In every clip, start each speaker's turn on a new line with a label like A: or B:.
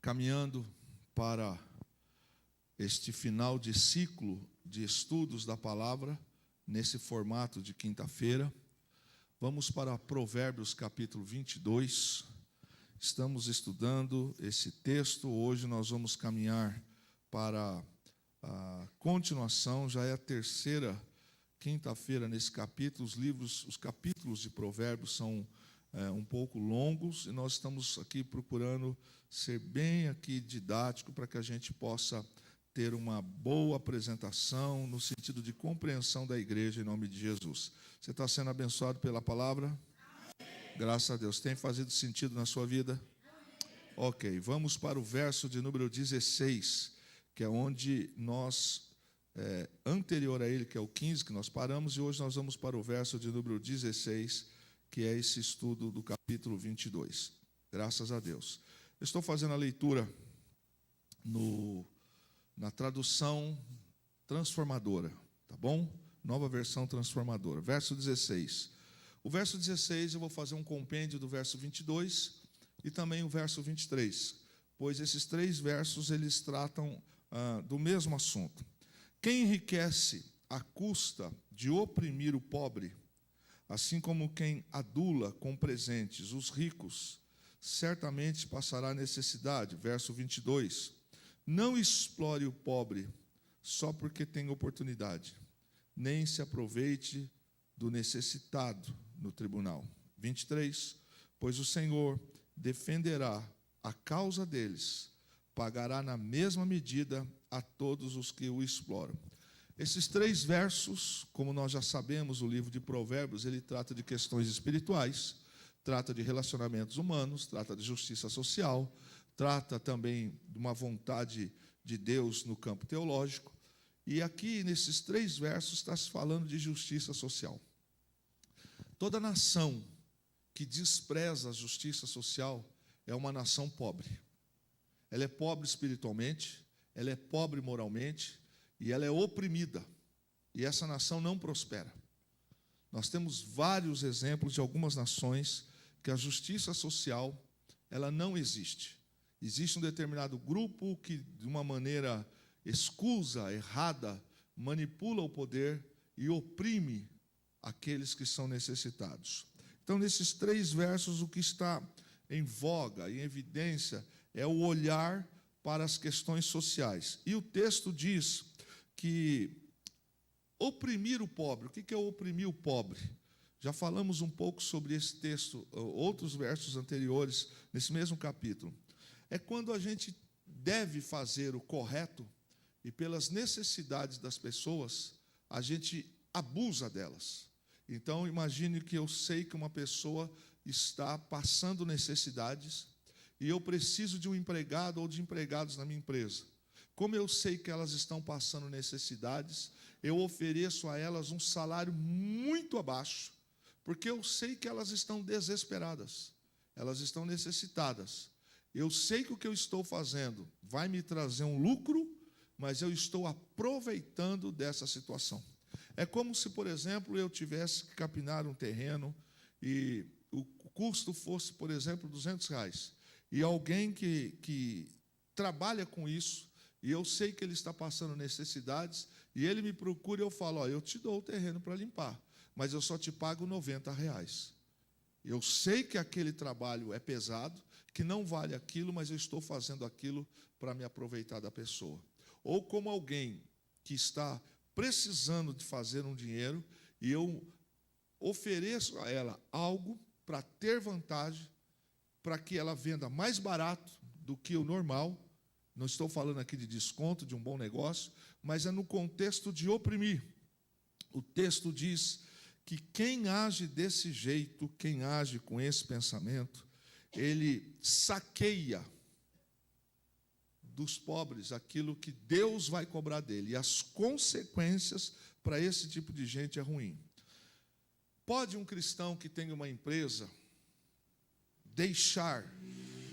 A: caminhando para este final de ciclo de estudos da palavra, nesse formato de quinta-feira. Vamos para Provérbios capítulo 22. Estamos estudando esse texto. Hoje nós vamos caminhar para a continuação. Já é a terceira quinta-feira nesse capítulo. Os capítulos de Provérbios são um pouco longos, e nós estamos aqui procurando ser bem aqui didático para que a gente possa ter uma boa apresentação no sentido de compreensão da igreja em nome de Jesus. Você está sendo abençoado pela palavra? Amém. Graças a Deus. Tem fazido sentido na sua vida? Amém. Ok, vamos para o verso de número 16, que é onde nós, anterior a ele, que é o 15, que nós paramos, e hoje nós vamos para o verso de número 16, que é esse estudo do capítulo 22. Graças a Deus. Eu estou fazendo a leitura na tradução transformadora, tá bom? Nova versão transformadora. Verso 16. O verso 16 eu vou fazer um compêndio do verso 22 e também o verso 23, pois esses três versos eles tratam do mesmo assunto. Quem enriquece à custa de oprimir o pobre, assim como quem adula com presentes os ricos, certamente passará necessidade. Verso 22. Não explore o pobre só porque tem oportunidade, nem se aproveite do necessitado no tribunal. 23. Pois o Senhor defenderá a causa deles, pagará na mesma medida a todos os que o exploram. Esses três versos, como nós já sabemos, o livro de Provérbios, ele trata de questões espirituais, trata de relacionamentos humanos, trata de justiça social, trata também de uma vontade de Deus no campo teológico. E aqui, nesses três versos, está se falando de justiça social. Toda nação que despreza a justiça social é uma nação pobre. Ela é pobre espiritualmente, ela é pobre moralmente, e ela é oprimida, e essa nação não prospera. Nós temos vários exemplos de algumas nações que a justiça social ela não existe. Existe um determinado grupo que, de uma maneira escusa, errada, manipula o poder e oprime aqueles que são necessitados. Então, nesses três versos, o que está em voga, em evidência, é o olhar para as questões sociais. E o texto diz que oprimir o pobre. O que é oprimir o pobre? Já falamos um pouco sobre esse texto, outros versos anteriores, nesse mesmo capítulo. É quando a gente deve fazer o correto e, pelas necessidades das pessoas, a gente abusa delas. Então, imagine que eu sei que uma pessoa está passando necessidades e eu preciso de um empregado ou de empregados na minha empresa. Como eu sei que elas estão passando necessidades, eu ofereço a elas um salário muito abaixo, porque eu sei que elas estão desesperadas, elas estão necessitadas. Eu sei que o que eu estou fazendo vai me trazer um lucro, mas eu estou aproveitando dessa situação. É como se, por exemplo, eu tivesse que capinar um terreno e o custo fosse, por exemplo, R$200, e alguém que trabalha com isso, e eu sei que ele está passando necessidades, e ele me procura e eu falo, eu te dou o terreno para limpar, mas eu só te pago R$90. Eu sei que aquele trabalho é pesado, que não vale aquilo, mas eu estou fazendo aquilo para me aproveitar da pessoa. Ou como alguém que está precisando de fazer um dinheiro, e eu ofereço a ela algo para ter vantagem, para que ela venda mais barato do que o normal. Não estou falando aqui de desconto, de um bom negócio, mas é no contexto de oprimir. O texto diz que quem age desse jeito, quem age com esse pensamento, ele saqueia dos pobres aquilo que Deus vai cobrar dele. E as consequências para esse tipo de gente é ruim. Pode um cristão que tem uma empresa deixar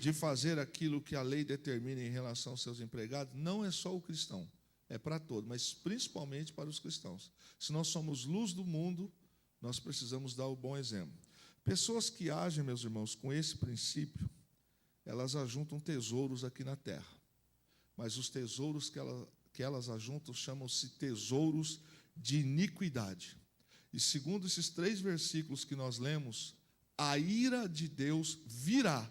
A: de fazer aquilo que a lei determina em relação aos seus empregados? Não é só o cristão, é para todos, mas principalmente para os cristãos. Se nós somos luz do mundo, nós precisamos dar o bom exemplo. Pessoas que agem, meus irmãos, com esse princípio, elas ajuntam tesouros aqui na terra. Mas os tesouros que elas ajuntam chamam-se tesouros de iniquidade. E segundo esses 3 versículos que nós lemos, a ira de Deus virá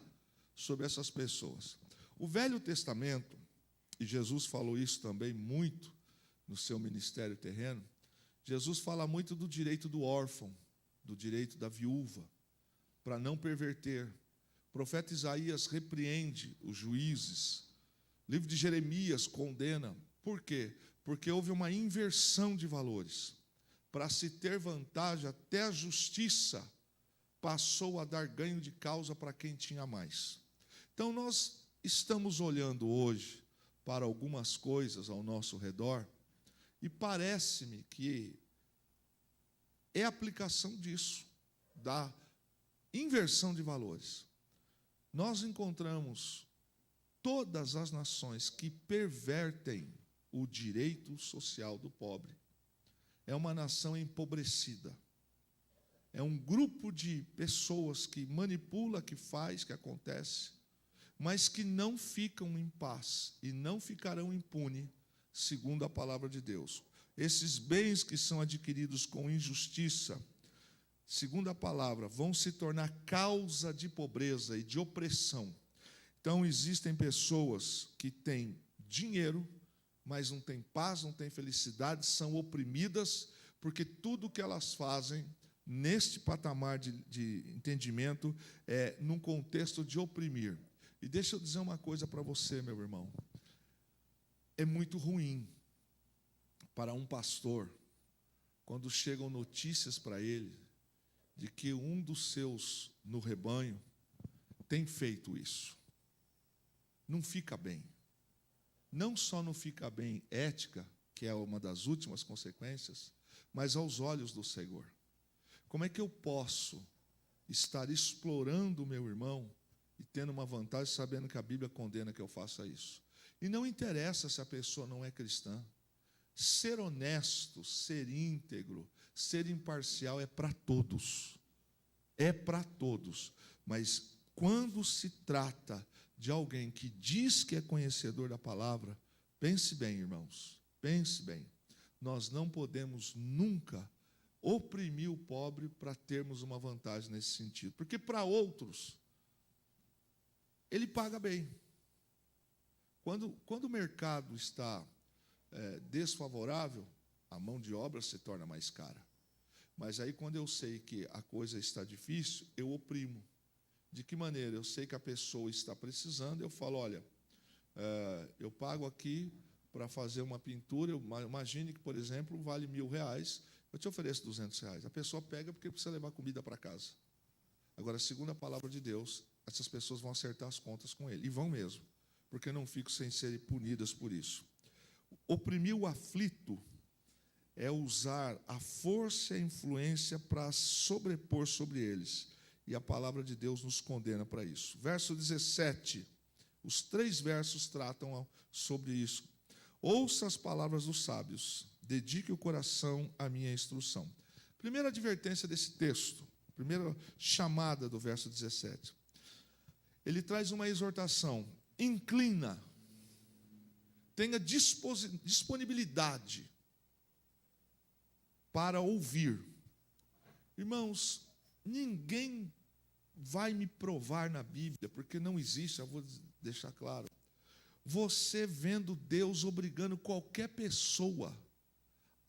A: sobre essas pessoas. O Velho Testamento, e Jesus falou isso também muito no seu ministério terreno, Jesus fala muito do direito do órfão, do direito da viúva, para não perverter. O profeta Isaías repreende os juízes. O livro de Jeremias condena. Por quê? Porque houve uma inversão de valores. Para se ter vantagem, até a justiça passou a dar ganho de causa para quem tinha mais. Então, nós estamos olhando hoje para algumas coisas ao nosso redor e parece-me que é a aplicação disso, da inversão de valores. Nós encontramos todas as nações que pervertem o direito social do pobre. É uma nação empobrecida. É um grupo de pessoas que manipula, que faz, que acontece, mas que não ficam em paz e não ficarão impunes, segundo a palavra de Deus. Esses bens que são adquiridos com injustiça, segundo a palavra, vão se tornar causa de pobreza e de opressão. Então, existem pessoas que têm dinheiro, mas não têm paz, não têm felicidade, são oprimidas, porque tudo que elas fazem neste patamar de entendimento é num contexto de oprimir. E deixa eu dizer uma coisa para você, meu irmão. É muito ruim para um pastor, quando chegam notícias para ele, de que um dos seus no rebanho tem feito isso. Não fica bem. Não só não fica bem ética, que é uma das últimas consequências, mas aos olhos do Senhor. Como é que eu posso estar explorando o meu irmão e tendo uma vantagem, sabendo que a Bíblia condena que eu faça isso? E não interessa se a pessoa não é cristã. Ser honesto, ser íntegro, ser imparcial é para todos. É para todos. Mas quando se trata de alguém que diz que é conhecedor da palavra, pense bem, irmãos, pense bem. Nós não podemos nunca oprimir o pobre para termos uma vantagem nesse sentido. Porque para outros, ele paga bem. Quando o mercado está desfavorável, a mão de obra se torna mais cara. Mas aí, quando eu sei que a coisa está difícil, eu oprimo. De que maneira? Eu sei que a pessoa está precisando, eu falo, olha, eu pago aqui para fazer uma pintura, imagine que, por exemplo, vale R$1.000, eu te ofereço R$200. A pessoa pega porque precisa levar comida para casa. Agora, segundo a palavra de Deus, essas pessoas vão acertar as contas com ele, e vão mesmo, porque não ficam sem serem punidas por isso. Oprimir o aflito é usar a força e a influência para sobrepor sobre eles. E a palavra de Deus nos condena para isso. Verso 17, os 3 versos tratam sobre isso. Ouça as palavras dos sábios, dedique o coração à minha instrução. Primeira advertência desse texto, primeira chamada do verso 17. Ele traz uma exortação, inclina, tenha disponibilidade para ouvir. Irmãos, ninguém vai me provar na Bíblia, porque não existe, eu vou deixar claro, você vendo Deus obrigando qualquer pessoa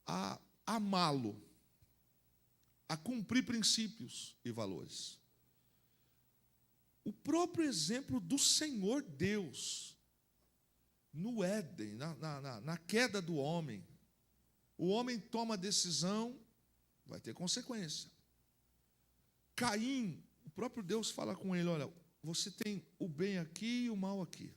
A: a amá-lo, a cumprir princípios e valores. O próprio exemplo do Senhor Deus, no Éden, na queda do homem, o homem toma decisão, vai ter consequência. Caim, o próprio Deus fala com ele, olha, você tem o bem aqui e o mal aqui.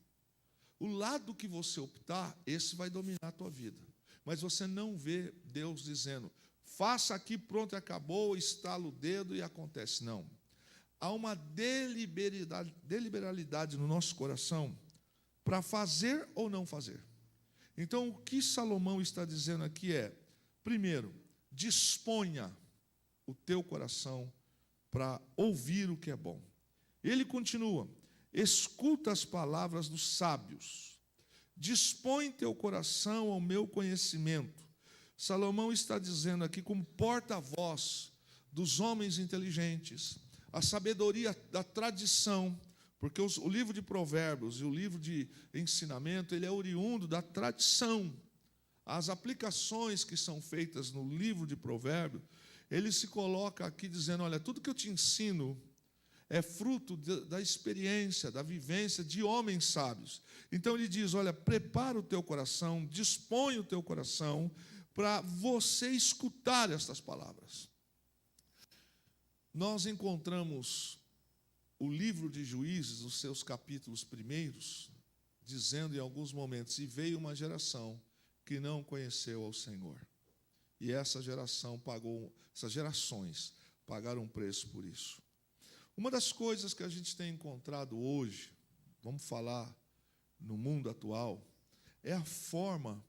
A: O lado que você optar, esse vai dominar a tua vida. Mas você não vê Deus dizendo, faça aqui, pronto, e acabou, estala o dedo e acontece. Não. Há uma deliberalidade no nosso coração para fazer ou não fazer. Então, o que Salomão está dizendo aqui é, primeiro, disponha o teu coração para ouvir o que é bom. Ele continua, escuta as palavras dos sábios, dispõe teu coração ao meu conhecimento. Salomão está dizendo aqui, como porta-voz dos homens inteligentes, a sabedoria da tradição, porque o livro de Provérbios e o livro de ensinamento, ele é oriundo da tradição. As aplicações que são feitas no livro de Provérbios, ele se coloca aqui dizendo, olha, tudo que eu te ensino é fruto da experiência, da vivência de homens sábios. Então ele diz, olha, prepara o teu coração, dispõe o teu coração para você escutar estas palavras. Nós encontramos o livro de Juízes, os seus capítulos primeiros, dizendo em alguns momentos, e veio uma geração que não conheceu ao Senhor. E essa geração essas gerações pagaram um preço por isso. Uma das coisas que a gente tem encontrado hoje, vamos falar no mundo atual, é a forma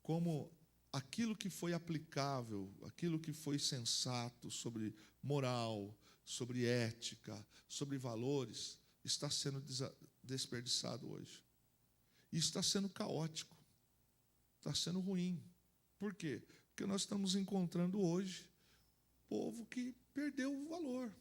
A: como aquilo que foi aplicável, aquilo que foi sensato sobre moral, sobre ética, sobre valores, está sendo desperdiçado hoje. E está sendo caótico, está sendo ruim. Por quê? Porque nós estamos encontrando hoje povo que perdeu o valor.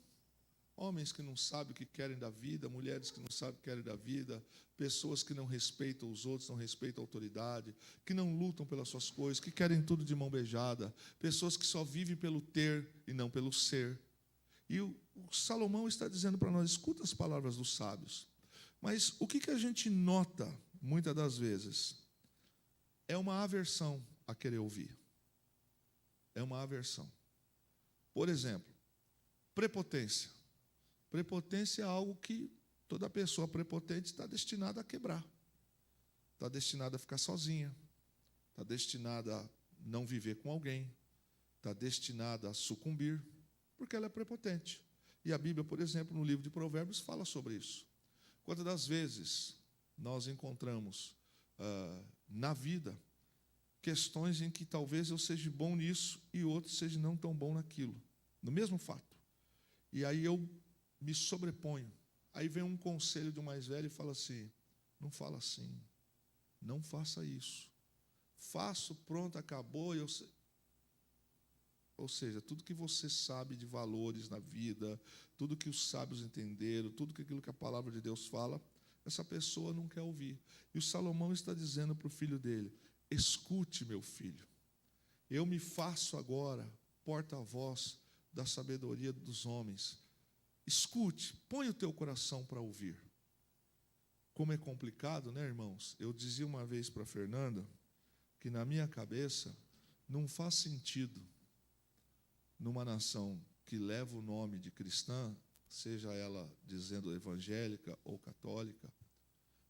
A: Homens que não sabem o que querem da vida, mulheres que não sabem o que querem da vida, pessoas que não respeitam os outros, não respeitam a autoridade, que não lutam pelas suas coisas, que querem tudo de mão beijada, pessoas que só vivem pelo ter e não pelo ser. E o Salomão está dizendo para nós, escuta as palavras dos sábios. Mas o que a gente nota, muitas das vezes, é uma aversão a querer ouvir. É uma aversão. Por exemplo, prepotência. Prepotência é algo que toda pessoa prepotente está destinada a quebrar. Está destinada a ficar sozinha. Está destinada a não viver com alguém. Está destinada a sucumbir, porque ela é prepotente. E a Bíblia, por exemplo, no livro de Provérbios, fala sobre isso. Quantas das vezes nós encontramos na vida questões em que talvez eu seja bom nisso e outro seja não tão bom naquilo, no mesmo fato. E aí eu me sobreponho. Aí vem um conselho de um mais velho e fala assim, não fala assim, não faça isso. Faço, pronto, acabou. Ou seja, tudo que você sabe de valores na vida, tudo que os sábios entenderam, tudo aquilo que a palavra de Deus fala, essa pessoa não quer ouvir. E o Salomão está dizendo para o filho dele, escute, meu filho, eu me faço agora porta-voz da sabedoria dos homens. Escute, põe o teu coração para ouvir. Como é complicado, né, irmãos? Eu dizia uma vez para a Fernanda que na minha cabeça não faz sentido numa nação que leva o nome de cristã, seja ela dizendo evangélica ou católica,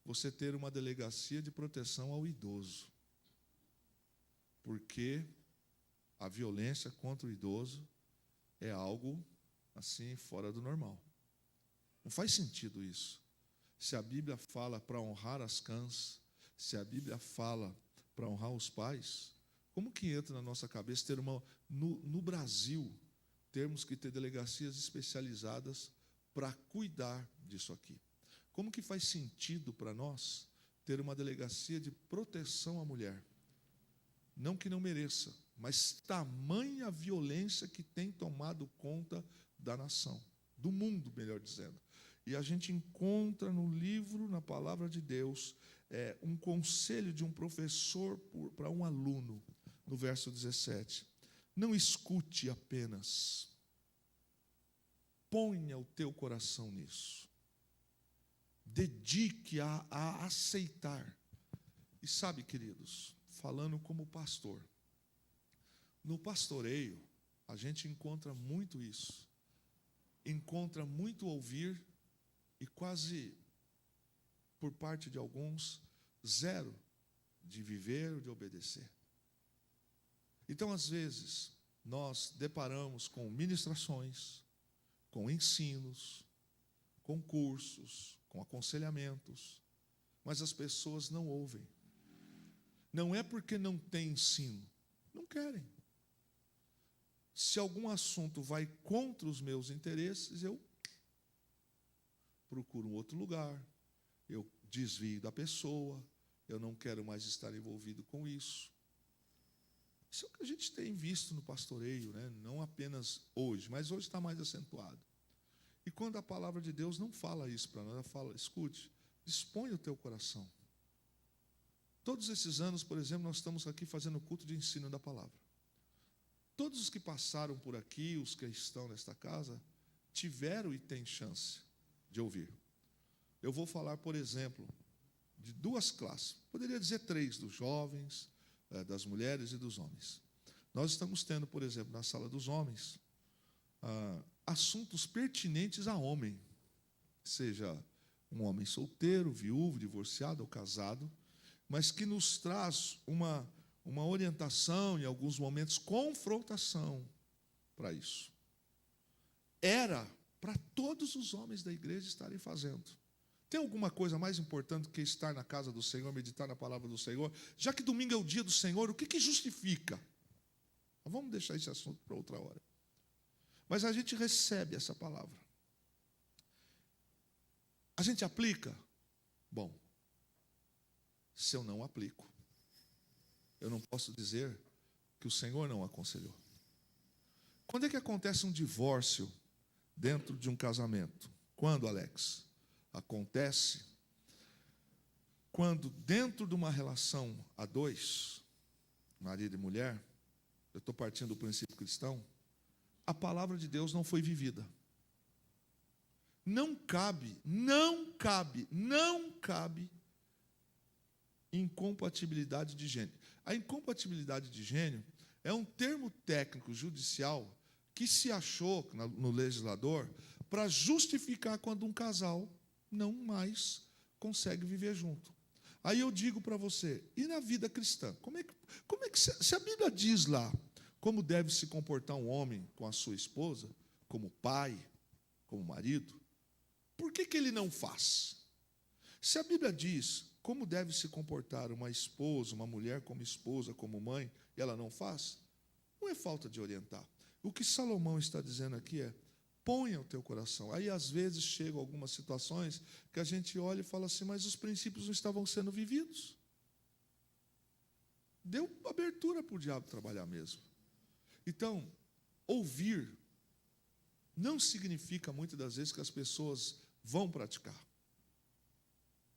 A: você ter uma delegacia de proteção ao idoso. Porque a violência contra o idoso é algo assim fora do normal. Não faz sentido isso. Se a Bíblia fala para honrar as cãs, se a Bíblia fala para honrar os pais, como que entra na nossa cabeça ter no Brasil, termos que ter delegacias especializadas para cuidar disso aqui? Como que faz sentido para nós ter uma delegacia de proteção à mulher? Não que não mereça, mas tamanha violência que tem tomado conta da nação, do mundo, melhor dizendo. E a gente encontra no livro, na palavra de Deus, um conselho de um professor para um aluno, no verso 17. Não escute apenas, ponha o teu coração nisso. Dedique a aceitar. E sabe, queridos, falando como pastor, no pastoreio, a gente encontra muito isso. Encontra muito ouvir e quase, por parte de alguns, zero de viver ou de obedecer. Então, às vezes, nós deparamos com ministrações, com ensinos, com cursos, com aconselhamentos, mas as pessoas não ouvem. Não é porque não tem ensino, não querem. Se algum assunto vai contra os meus interesses, eu procuro um outro lugar, desvio da pessoa, eu não quero mais estar envolvido com isso. Isso é o que a gente tem visto no pastoreio, né? Não apenas hoje, mas hoje está mais acentuado. E quando a palavra de Deus não fala isso para nós, ela fala, escute, dispõe o teu coração. Todos esses anos, por exemplo, nós estamos aqui fazendo culto de ensino da palavra. Todos os que passaram por aqui, os que estão nesta casa, tiveram e têm chance de ouvir. Eu vou falar, por exemplo, de duas classes, poderia dizer três, dos jovens, das mulheres e dos homens. Nós estamos tendo, por exemplo, na sala dos homens, assuntos pertinentes a homem, seja um homem solteiro, viúvo, divorciado ou casado, mas que nos traz uma orientação, em alguns momentos, confrontação para isso. Era para todos os homens da igreja estarem fazendo. Tem alguma coisa mais importante do que estar na casa do Senhor, meditar na palavra do Senhor? Já que domingo é o dia do Senhor, o que justifica? Vamos deixar esse assunto para outra hora. Mas a gente recebe essa palavra. A gente aplica? Bom, se eu não aplico, eu não posso dizer que o Senhor não aconselhou. Quando é que acontece um divórcio dentro de um casamento? Quando, Alex? Acontece quando dentro de uma relação a dois, marido e mulher, eu estou partindo do princípio cristão, a palavra de Deus não foi vivida. Não cabe incompatibilidade de gênero. A incompatibilidade de gênero é um termo técnico judicial que se achou no legislador para justificar quando um casal não mais consegue viver junto. Aí eu digo para você, e na vida cristã? Como é que se a Bíblia diz lá como deve se comportar um homem com a sua esposa, como pai, como marido, por que ele não faz? Se a Bíblia diz como deve se comportar uma esposa, uma mulher como esposa, como mãe, e ela não faz, não é falta de orientar. O que Salomão está dizendo aqui é, ponha o teu coração. Aí, às vezes, chegam algumas situações que a gente olha e fala assim, mas os princípios não estavam sendo vividos. Deu abertura para o diabo trabalhar mesmo. Então, ouvir não significa, muitas das vezes, que as pessoas vão praticar,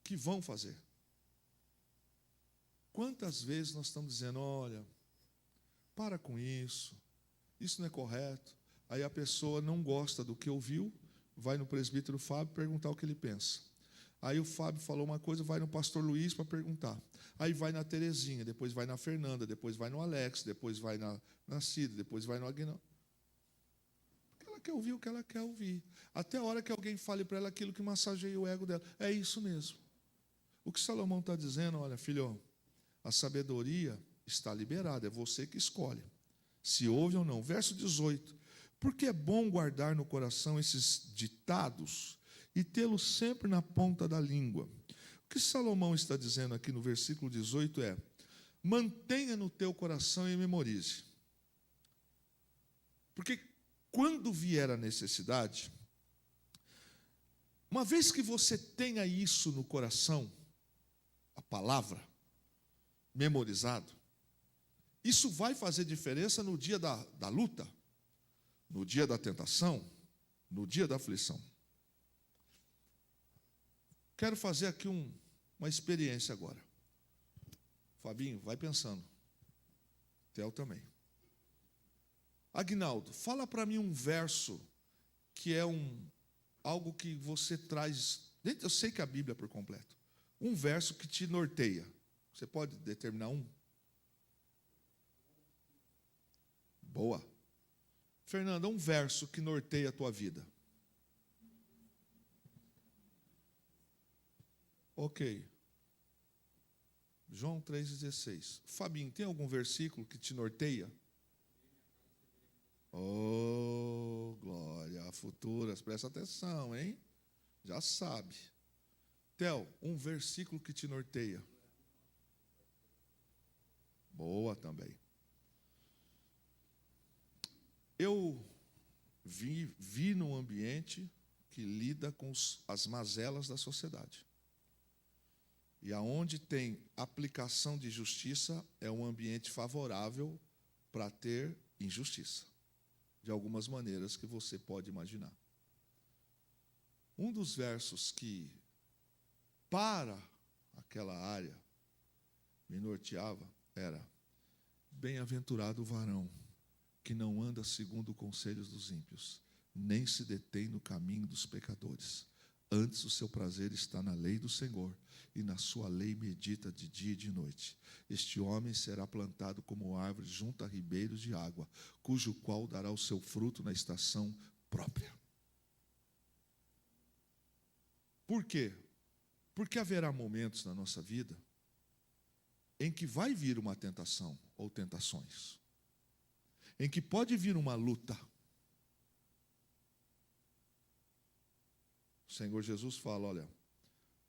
A: que vão fazer. Quantas vezes nós estamos dizendo, olha, para com isso não é correto. Aí a pessoa não gosta do que ouviu, vai no presbítero Fábio perguntar o que ele pensa. Aí o Fábio falou uma coisa, vai no pastor Luiz para perguntar. Aí vai na Terezinha, depois vai na Fernanda, depois vai no Alex, depois vai na Cida, depois vai no Aguinaldo. Porque ela quer ouvir o que ela quer ouvir. Até a hora que alguém fale para ela aquilo que massageia o ego dela. É isso mesmo. O que Salomão está dizendo, olha, filho, a sabedoria está liberada, é você que escolhe. Se ouve ou não. Verso 18. Porque é bom guardar no coração esses ditados e tê-los sempre na ponta da língua. O que Salomão está dizendo aqui no versículo 18 é, mantenha no teu coração e memorize. Porque quando vier a necessidade, uma vez que você tenha isso no coração, a palavra, memorizado, isso vai fazer diferença no dia da luta, no dia da tentação, no dia da aflição. Quero fazer aqui uma experiência agora. Fabinho, vai pensando. Theo também. Aguinaldo, fala para mim um verso que é algo que você traz. Eu sei que a Bíblia é por completo. Um verso que te norteia. Você pode determinar um? Boa. Fernanda, um verso que norteia a tua vida. Ok. João 3,16. Fabinho, tem algum versículo que te norteia? Oh, glória a futuras, presta atenção, hein? Já sabe. Theo, um versículo que te norteia. Boa também. Eu vi num ambiente que lida com as mazelas da sociedade. E aonde tem aplicação de justiça é um ambiente favorável para ter injustiça, de algumas maneiras que você pode imaginar. Um dos versos que, para aquela área, me norteava era: bem-aventurado o varão que não anda segundo os conselhos dos ímpios, nem se detém no caminho dos pecadores. Antes o seu prazer está na lei do Senhor, e na sua lei medita de dia e de noite. Este homem será plantado como árvore junto a ribeiros de água, cujo qual dará o seu fruto na estação própria. Por quê? Porque haverá momentos na nossa vida em que vai vir uma tentação ou tentações, em que pode vir uma luta. O Senhor Jesus fala: olha,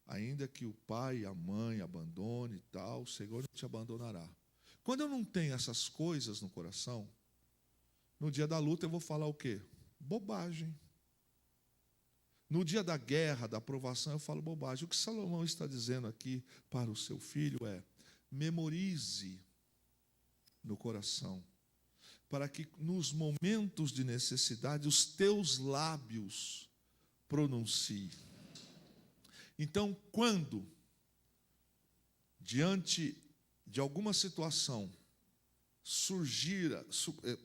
A: ainda que o pai e a mãe abandone e tal, o Senhor não te abandonará. Quando eu não tenho essas coisas no coração, no dia da luta eu vou falar o quê? Bobagem. No dia da guerra, da provação, eu falo bobagem. O que Salomão está dizendo aqui para o seu filho é: memorize no coração, para que nos momentos de necessidade os teus lábios pronunciem. Então, quando, diante de alguma situação,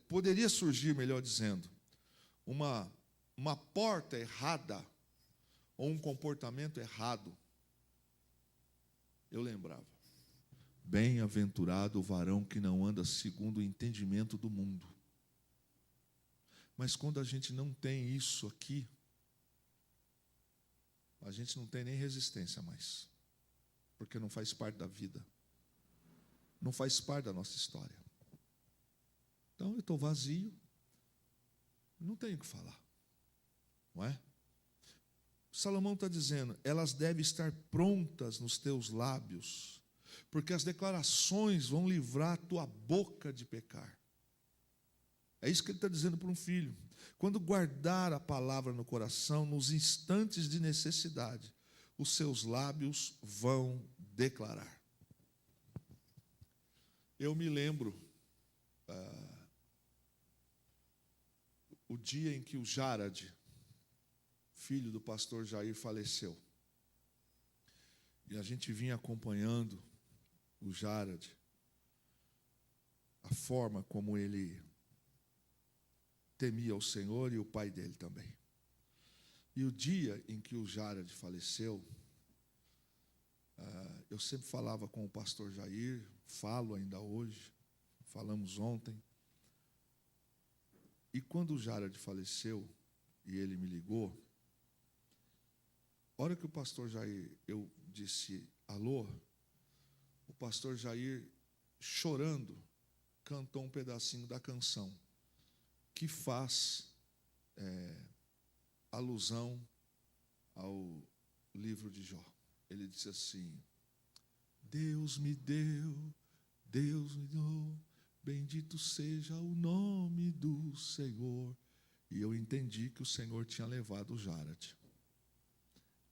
A: poderia surgir, melhor dizendo, uma porta errada, ou um comportamento errado, eu lembrava: bem-aventurado o varão que não anda segundo o entendimento do mundo. Mas quando a gente não tem isso aqui, a gente não tem nem resistência mais, porque não faz parte da vida, não faz parte da nossa história. Então eu estou vazio, não tenho o que falar, não é? Salomão está dizendo: elas devem estar prontas nos teus lábios, porque as declarações vão livrar a tua boca de pecar. É isso que ele está dizendo para um filho. Quando guardar a palavra no coração, nos instantes de necessidade, os seus lábios vão declarar. Eu me lembro o dia em que o Jarad, filho do pastor Jair, faleceu. E a gente vinha acompanhando o Jarad, a forma como ele temia o Senhor, e o pai dele também. E o dia em que o Jarad faleceu, eu sempre falava com o pastor Jair, falo ainda hoje, falamos ontem. E quando o Jarad faleceu, e ele me ligou, a hora que o pastor Jair, eu disse alô, o pastor Jair, chorando, cantou um pedacinho da canção que faz alusão ao livro de Jó. Ele disse assim: Deus me deu, Deus me deu, bendito seja o nome do Senhor. E eu entendi que o Senhor tinha levado o Jarad.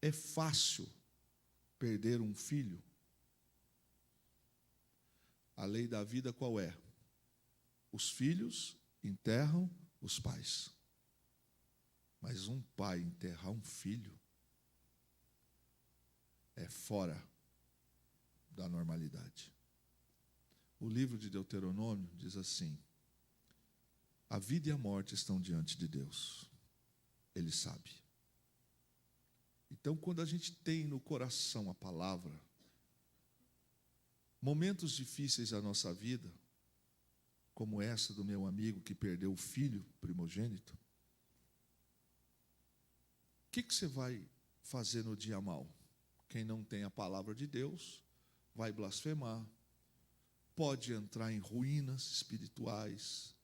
A: É fácil perder um filho? A lei da vida qual é? Os filhos enterram os pais. Mas um pai enterrar um filho é fora da normalidade. O livro de Deuteronômio diz assim: a vida e a morte estão diante de Deus. Ele sabe. Então, quando a gente tem no coração a palavra, momentos difíceis da nossa vida, como essa do meu amigo que perdeu o filho primogênito, o que você vai fazer no dia mau? Quem não tem a palavra de Deus vai blasfemar, pode entrar em ruínas espirituais,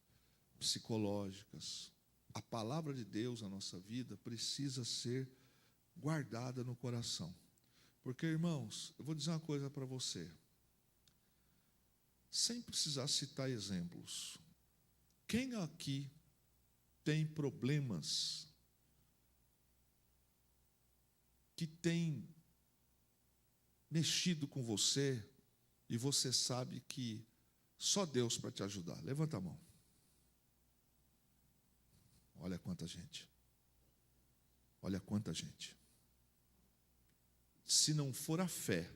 A: psicológicas. A palavra de Deus na nossa vida precisa ser guardada no coração. Porque, irmãos, eu vou dizer uma coisa para você, sem precisar citar exemplos. Quem aqui tem problemas, que tem mexido com você e você sabe que só Deus para te ajudar? Levanta a mão. Olha quanta gente. Olha quanta gente. Se não for a fé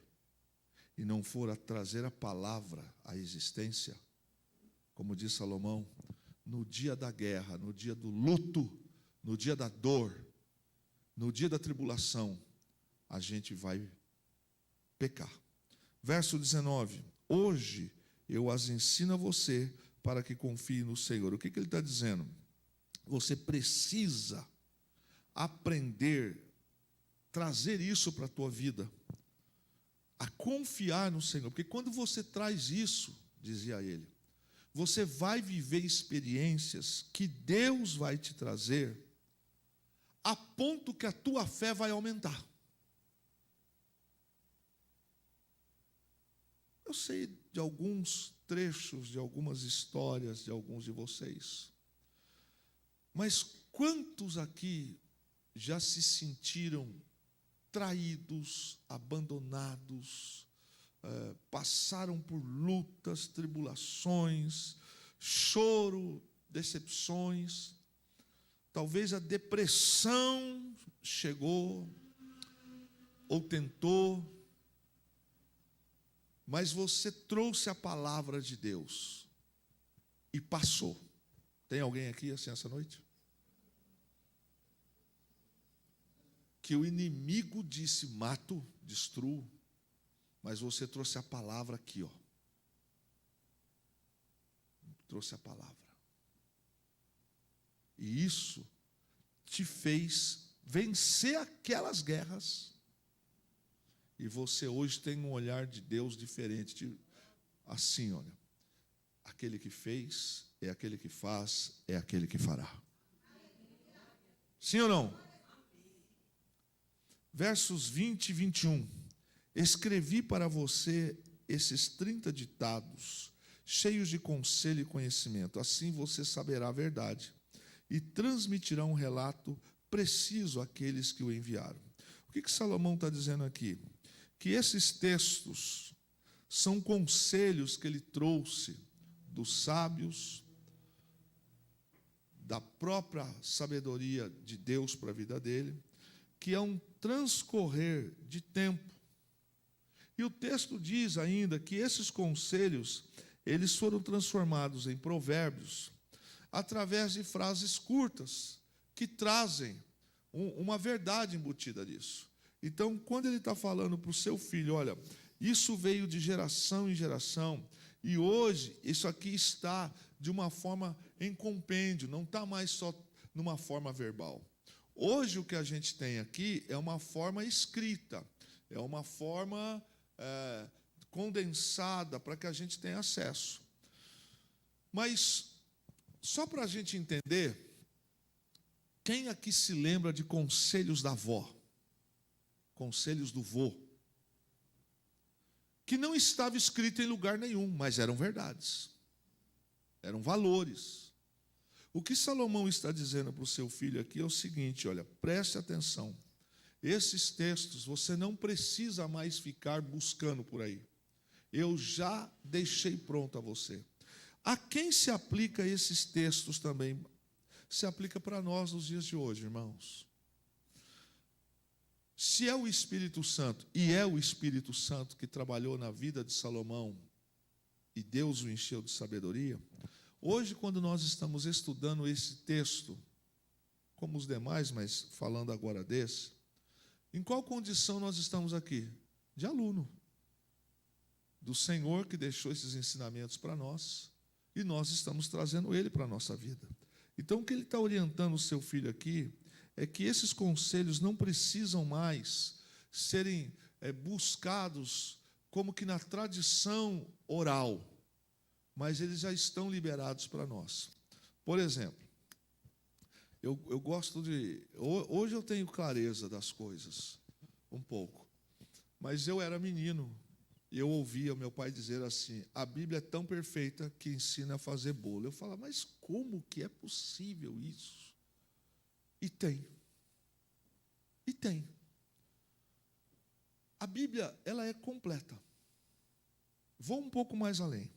A: e não for a trazer a palavra à existência, como diz Salomão, no dia da guerra, no dia do luto, no dia da dor, no dia da tribulação, a gente vai pecar. Verso 19: hoje eu as ensino a você para que confie no Senhor. O que ele está dizendo? Você precisa aprender, trazer isso para a tua vida, a confiar no Senhor, porque quando você traz isso, dizia ele, você vai viver experiências que Deus vai te trazer, a ponto que a tua fé vai aumentar. Eu sei de alguns trechos, de algumas histórias de alguns de vocês, mas quantos aqui já se sentiram traídos, abandonados, passaram por lutas, tribulações, choro, decepções, talvez a depressão chegou ou tentou, mas você trouxe a palavra de Deus e passou. Tem alguém aqui assim essa noite? Que o inimigo disse: mato, destruo, mas você trouxe a palavra aqui, ó. Trouxe a palavra. E isso te fez vencer aquelas guerras. E você hoje tem um olhar de Deus diferente. Assim, olha. Aquele que fez, é aquele que faz, é aquele que fará. Sim ou não? Versos 20 e 21. Escrevi para você esses 30 ditados, cheios de conselho e conhecimento. Assim você saberá a verdade e transmitirá um relato preciso àqueles que o enviaram. O que Salomão está dizendo aqui? Que esses textos são conselhos que ele trouxe dos sábios, da própria sabedoria de Deus para a vida dele, que é um transcorrer de tempo. E o texto diz ainda que esses conselhos, eles foram transformados em provérbios, através de frases curtas, que trazem uma verdade embutida nisso. Então, quando ele está falando para o seu filho, olha, isso veio de geração em geração, e hoje isso aqui está de uma forma em compêndio, não está mais só numa forma verbal. Hoje o que a gente tem aqui é uma forma escrita, é uma forma condensada para que a gente tenha acesso. Mas, só para a gente entender, quem aqui se lembra de conselhos da avó? Conselhos do vô? Que não estava escrito em lugar nenhum, mas eram verdades, eram valores. O que Salomão está dizendo para o seu filho aqui é o seguinte, olha, preste atenção. Esses textos você não precisa mais ficar buscando por aí. Eu já deixei pronto a você. A quem se aplica esses textos também? Se aplica para nós nos dias de hoje, irmãos. Se é o Espírito Santo, e é o Espírito Santo que trabalhou na vida de Salomão, e Deus o encheu de sabedoria, hoje, quando nós estamos estudando esse texto, como os demais, mas falando agora desse, em qual condição nós estamos aqui? De aluno. Do Senhor que deixou esses ensinamentos para nós, e nós estamos trazendo ele para a nossa vida. Então, o que ele está orientando o seu filho aqui, é que esses conselhos não precisam mais serem buscados como que na tradição oral, mas eles já estão liberados para nós. Por exemplo, eu gosto de... Hoje eu tenho clareza das coisas, um pouco. Mas eu era menino, e eu ouvia meu pai dizer assim, a Bíblia é tão perfeita que ensina a fazer bolo. Eu falava, mas como que é possível isso? E tem. E tem. A Bíblia, ela é completa. Vou um pouco mais além.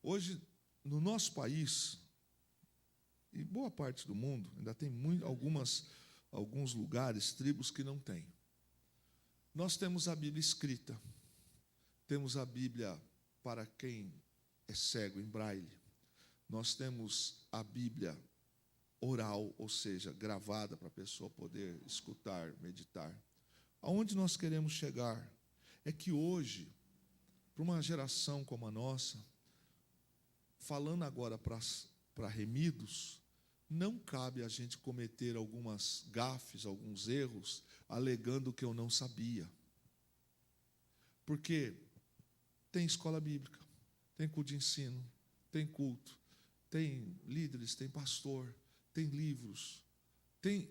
A: Hoje, no nosso país, e boa parte do mundo, ainda tem alguns lugares, tribos que não têm. Nós temos a Bíblia escrita, temos a Bíblia para quem é cego, em braille. Nós temos a Bíblia oral, ou seja, gravada para a pessoa poder escutar, meditar. Aonde nós queremos chegar é que hoje, para uma geração como a nossa, falando agora para remidos, não cabe a gente cometer algumas gafes, alguns erros, alegando que eu não sabia. Porque tem escola bíblica, tem culto de ensino, tem culto, tem líderes, tem pastor, tem livros, tem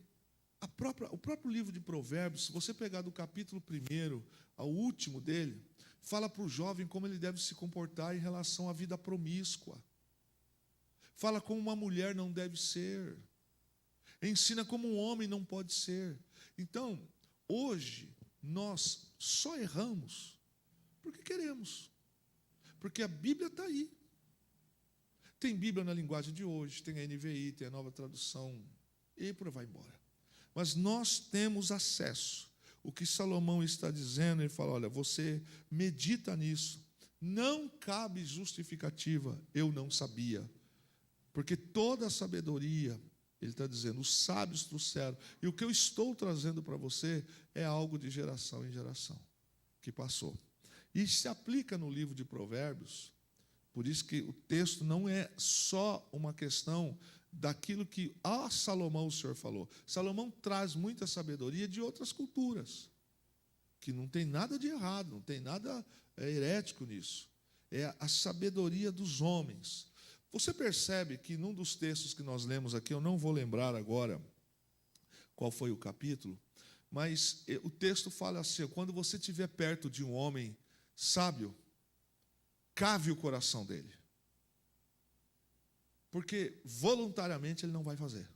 A: o próprio livro de Provérbios. Se você pegar do capítulo 1 ao último dele, fala para o jovem como ele deve se comportar em relação à vida promíscua. Fala como uma mulher não deve ser. Ensina como um homem não pode ser. Então, hoje, nós só erramos porque queremos. Porque a Bíblia está aí. Tem Bíblia na linguagem de hoje, tem a NVI, tem a nova tradução, e por aí vai embora. Mas nós temos acesso. O que Salomão está dizendo, ele fala, olha, você medita nisso. Não cabe justificativa, eu não sabia. Porque toda a sabedoria, ele está dizendo, os sábios trouxeram. E o que eu estou trazendo para você é algo de geração em geração, que passou. E se aplica no livro de Provérbios. Por isso que o texto não é só uma questão daquilo que a Salomão o Senhor falou. Salomão traz muita sabedoria de outras culturas, que não tem nada de errado, não tem nada herético nisso. É a sabedoria dos homens. Você percebe que num dos textos que nós lemos aqui, eu não vou lembrar agora qual foi o capítulo, mas o texto fala assim, quando você estiver perto de um homem sábio, cave o coração dele. Porque voluntariamente ele não vai fazer.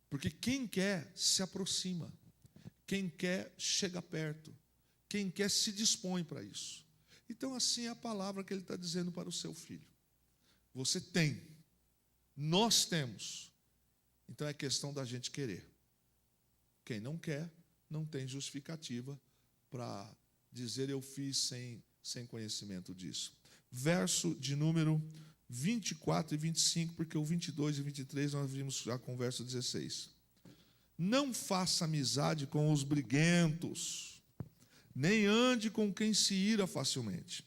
A: Porque quem quer se aproxima. Quem quer chega perto. Quem quer se dispõe para isso. Então assim é a palavra que ele está dizendo para o seu filho. Você tem. Nós temos. Então é questão da gente querer. Quem não quer, não tem justificativa para dizer eu fiz sem conhecimento disso. Verso de número 24 e 25, porque o 22 e 23 nós vimos já com o verso 16. Não faça amizade com os briguentos, nem ande com quem se ira facilmente,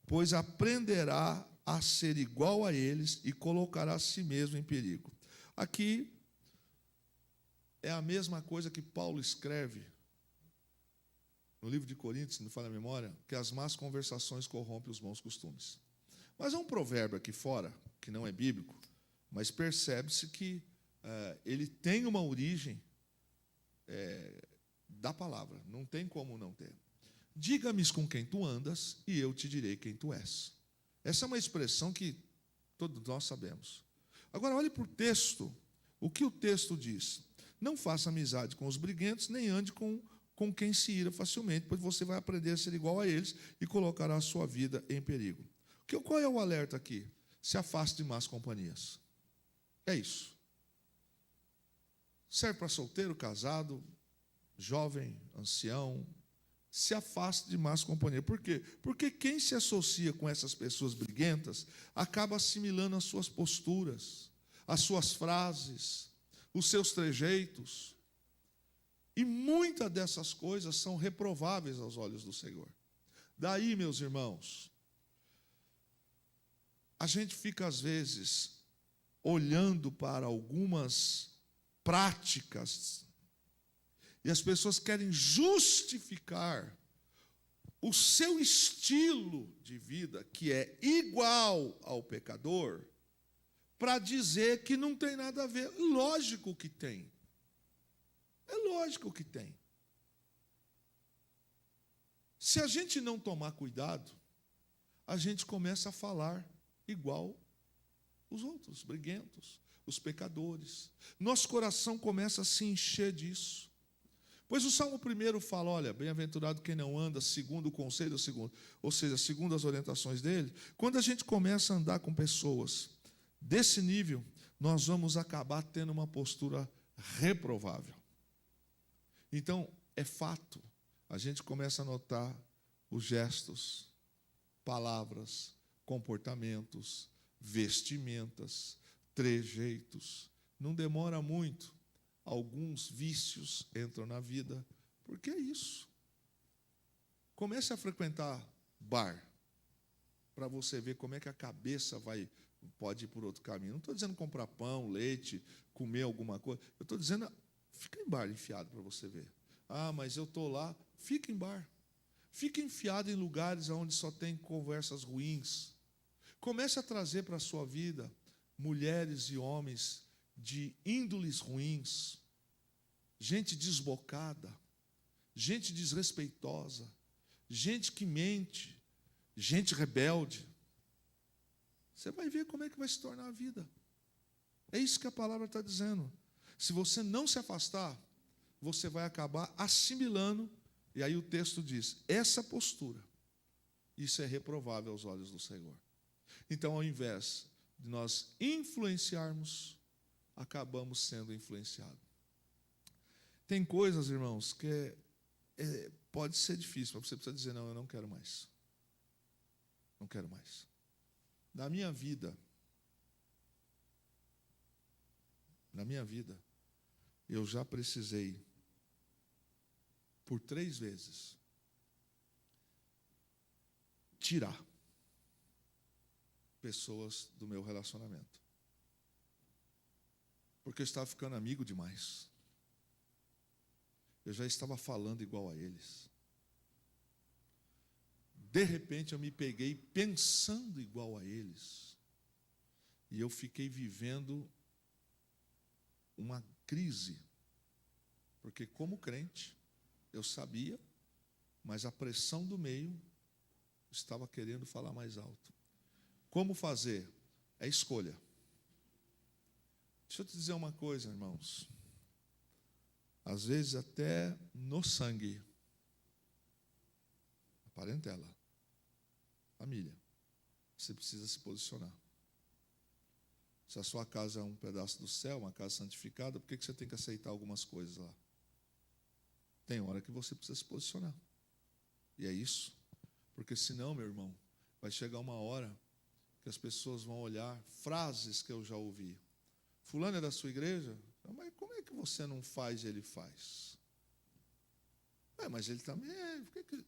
A: pois aprenderá a ser igual a eles e colocará a si mesmo em perigo. Aqui é a mesma coisa que Paulo escreve no livro de Coríntios, se não falha a memória, que as más conversações corrompem os bons costumes. Mas há um provérbio aqui fora, que não é bíblico, mas percebe-se que ele tem uma origem da palavra, não tem como não ter. Diga-me com quem tu andas, e eu te direi quem tu és. Essa é uma expressão que todos nós sabemos. Agora, olhe para o texto, o que o texto diz. Não faça amizade com os briguentos, nem ande com quem se ira facilmente, pois você vai aprender a ser igual a eles e colocará a sua vida em perigo. Qual é o alerta aqui? Se afaste de más companhias. É isso. Serve para solteiro, casado, jovem, ancião. Se afaste de más companhias. Por quê? Porque quem se associa com essas pessoas briguentas acaba assimilando as suas posturas, as suas frases, os seus trejeitos. E muitas dessas coisas são reprováveis aos olhos do Senhor. Daí, meus irmãos, a gente fica, às vezes, olhando para algumas práticas, e as pessoas querem justificar o seu estilo de vida, que é igual ao pecador, para dizer que não tem nada a ver. Lógico que tem. É lógico que tem. Se a gente não tomar cuidado, a gente começa a falar igual os outros, briguentos, os pecadores. Nosso coração começa a se encher disso. Pois o Salmo 1 fala, olha, bem-aventurado quem não anda segundo o conselho, ou seja, segundo as orientações dele. Quando a gente começa a andar com pessoas desse nível, nós vamos acabar tendo uma postura reprovável. Então, é fato, a gente começa a notar os gestos, palavras, comportamentos, vestimentas, trejeitos. Não demora muito, alguns vícios entram na vida, porque é isso. Comece a frequentar bar, para você ver como é que a cabeça pode ir por outro caminho. Não estou dizendo comprar pão, leite, comer alguma coisa. Eu estou dizendo, fica em bar enfiado para você ver. Ah, mas eu estou lá. Fica em bar. Fica enfiado em lugares onde só tem conversas ruins. Comece a trazer para a sua vida mulheres e homens de índoles ruins, gente desbocada, gente desrespeitosa, gente que mente, gente rebelde. Você vai ver como é que vai se tornar a vida. É isso que a palavra está dizendo. Se você não se afastar, você vai acabar assimilando, e aí o texto diz, essa postura, isso é reprovável aos olhos do Senhor. Então, ao invés de nós influenciarmos, acabamos sendo influenciados. Tem coisas, irmãos, que pode ser difícil, mas você precisa dizer, não, eu não quero mais. Não quero mais. Na minha vida, eu já precisei, por 3 vezes, tirar pessoas do meu relacionamento. Porque eu estava ficando amigo demais. Eu já estava falando igual a eles. De repente eu me peguei pensando igual a eles. E eu fiquei vivendo uma crise. Porque como crente, eu sabia, mas a pressão do meio estava querendo falar mais alto. Como fazer? É escolha. Deixa eu te dizer uma coisa, irmãos. Às vezes até no sangue, a parentela, família, você precisa se posicionar. Se a sua casa é um pedaço do céu, uma casa santificada, por que você tem que aceitar algumas coisas lá? Tem hora que você precisa se posicionar. E é isso. Porque senão, meu irmão, vai chegar uma hora que as pessoas vão olhar frases que eu já ouvi. Fulano é da sua igreja? Mas como é que você não faz e ele faz? Mas ele também é. Por que...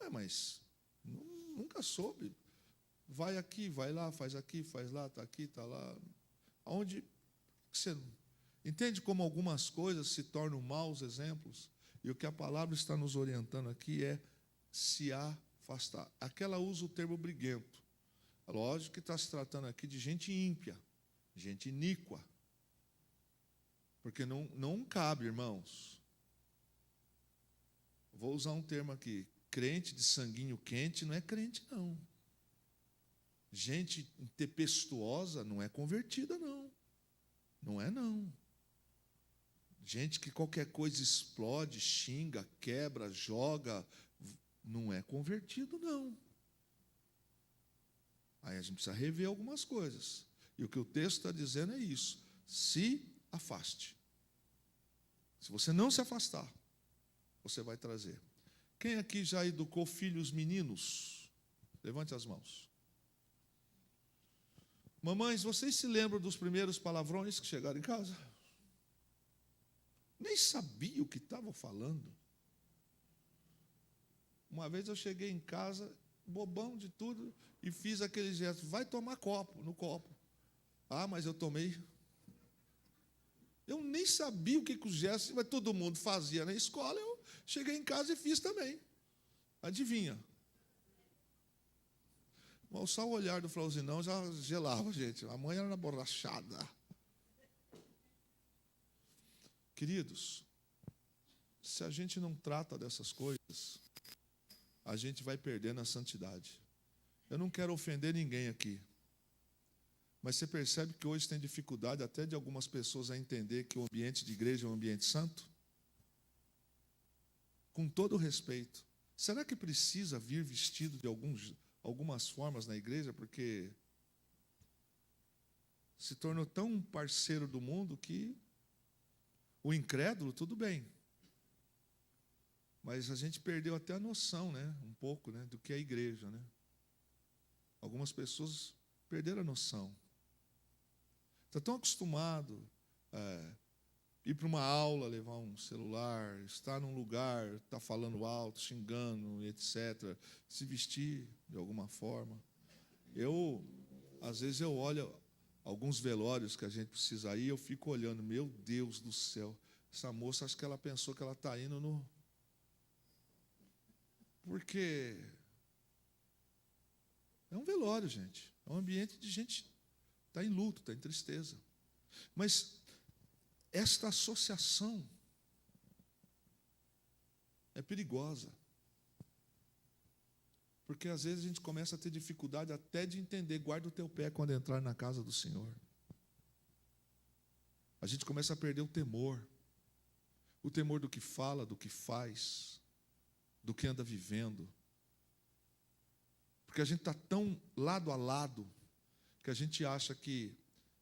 A: mas nunca soube. Vai aqui, vai lá, faz aqui, faz lá, está aqui, está lá. Aonde você entende como algumas coisas se tornam maus exemplos? E o que a palavra está nos orientando aqui é se afastar. Aquela usa o termo briguento. Lógico que está se tratando aqui de gente ímpia, gente iníqua. Porque não cabe, irmãos. Vou usar um termo aqui. Crente de sanguinho quente não é crente, não. Gente tempestuosa não é convertida, não. Não é, não. Gente que qualquer coisa explode, xinga, quebra, joga, não é convertido, não. Aí a gente precisa rever algumas coisas. E o que o texto está dizendo é isso. Se afaste. Se você não se afastar, você vai trazer. Quem aqui já educou filhos meninos? Levante as mãos. Mamães, vocês se lembram dos primeiros palavrões que chegaram em casa? Nem sabia o que estavam falando. Uma vez eu cheguei em casa, bobão de tudo, e fiz aquele gesto, vai tomar no copo. Ah, mas eu tomei. Eu nem sabia o que os gestos, mas todo mundo fazia na escola, eu cheguei em casa e fiz também. Adivinha? Mas só o olhar do Flauzinão já gelava, gente. A mãe era borrachada. Queridos, se a gente não trata dessas coisas, a gente vai perdendo a santidade. Eu não quero ofender ninguém aqui, mas você percebe que hoje tem dificuldade até de algumas pessoas a entender que o ambiente de igreja é um ambiente santo? com todo o respeito, será que precisa vir vestido de algumas formas na igreja? Porque se tornou tão parceiro do mundo que o incrédulo, tudo bem. Mas a gente perdeu até a noção, né, um pouco, né, do que é a igreja, né? Algumas pessoas perderam a noção. Está tão acostumado a ir para uma aula, levar um celular, estar num lugar, estar falando alto, xingando, etc., se vestir de alguma forma. Às vezes eu olho alguns velórios que a gente precisa ir, eu fico olhando, meu Deus do céu, essa moça, acho que ela pensou que ela está indo no... Porque é um velório, gente. É um ambiente de gente que está em luto, está em tristeza. Mas esta associação é perigosa. Porque às vezes a gente começa a ter dificuldade até de entender, guarda o teu pé quando entrar na casa do Senhor. A gente começa a perder o temor do que fala, do que faz, do que anda vivendo. Porque a gente está tão lado a lado que a gente acha que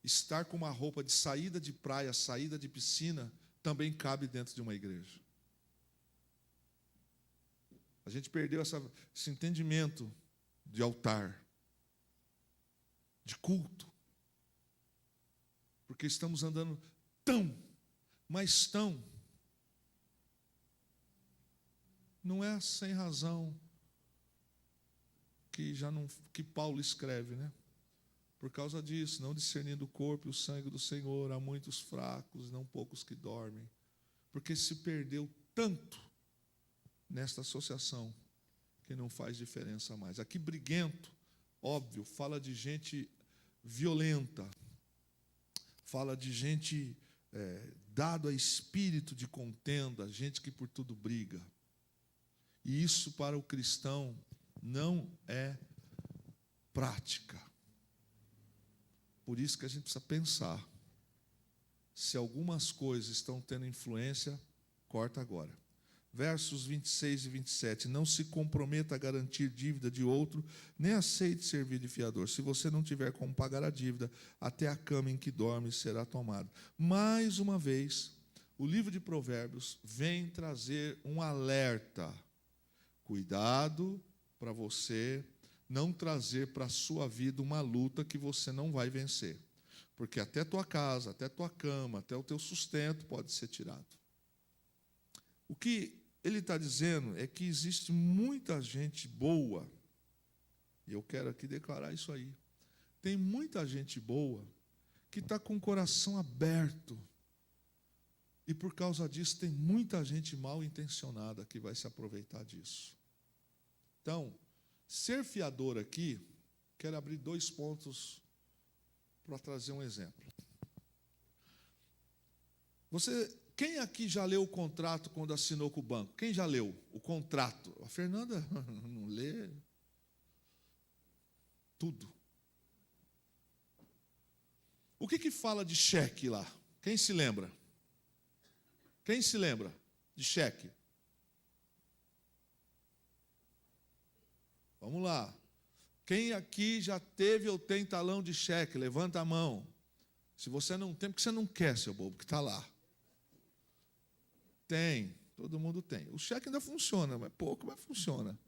A: estar com uma roupa de saída de praia, saída de piscina, também cabe dentro de uma igreja. A gente perdeu esse entendimento de altar, de culto, porque estamos andando mas tão, não é sem razão que Paulo escreve, né? Por causa disso, não discernindo o corpo e o sangue do Senhor, há muitos fracos, não poucos que dormem, porque se perdeu tanto nesta associação que não faz diferença mais. Aqui briguento, óbvio, fala de gente violenta, fala de gente dado a espírito de contenda, gente que por tudo briga. E isso para o cristão não é prática. Por isso que a gente precisa pensar. Se algumas coisas estão tendo influência, corta agora. Versos 26 e 27. Não se comprometa a garantir dívida de outro, nem aceite servir de fiador. Se você não tiver como pagar a dívida, até a cama em que dorme será tomada. Mais uma vez, o livro de Provérbios vem trazer um alerta. Cuidado para você não trazer para a sua vida uma luta que você não vai vencer. Porque até tua casa, até tua cama, até o teu sustento pode ser tirado. O que ele está dizendo é que existe muita gente boa, e eu quero aqui declarar isso aí. Tem muita gente boa que está com o coração aberto, e por causa disso tem muita gente mal intencionada que vai se aproveitar disso. Então, ser fiador aqui, quero abrir 2 pontos para trazer um exemplo. Quem aqui já leu o contrato quando assinou com o banco? Quem já leu o contrato? A Fernanda não lê tudo. O que fala de cheque lá? Quem se lembra? Quem se lembra de cheque? Vamos lá. Quem aqui já teve ou tem talão de cheque? Levanta a mão. Se você não tem, porque você não quer, seu bobo, que está lá. Tem, todo mundo tem. O cheque ainda funciona, mas pouco, mas funciona.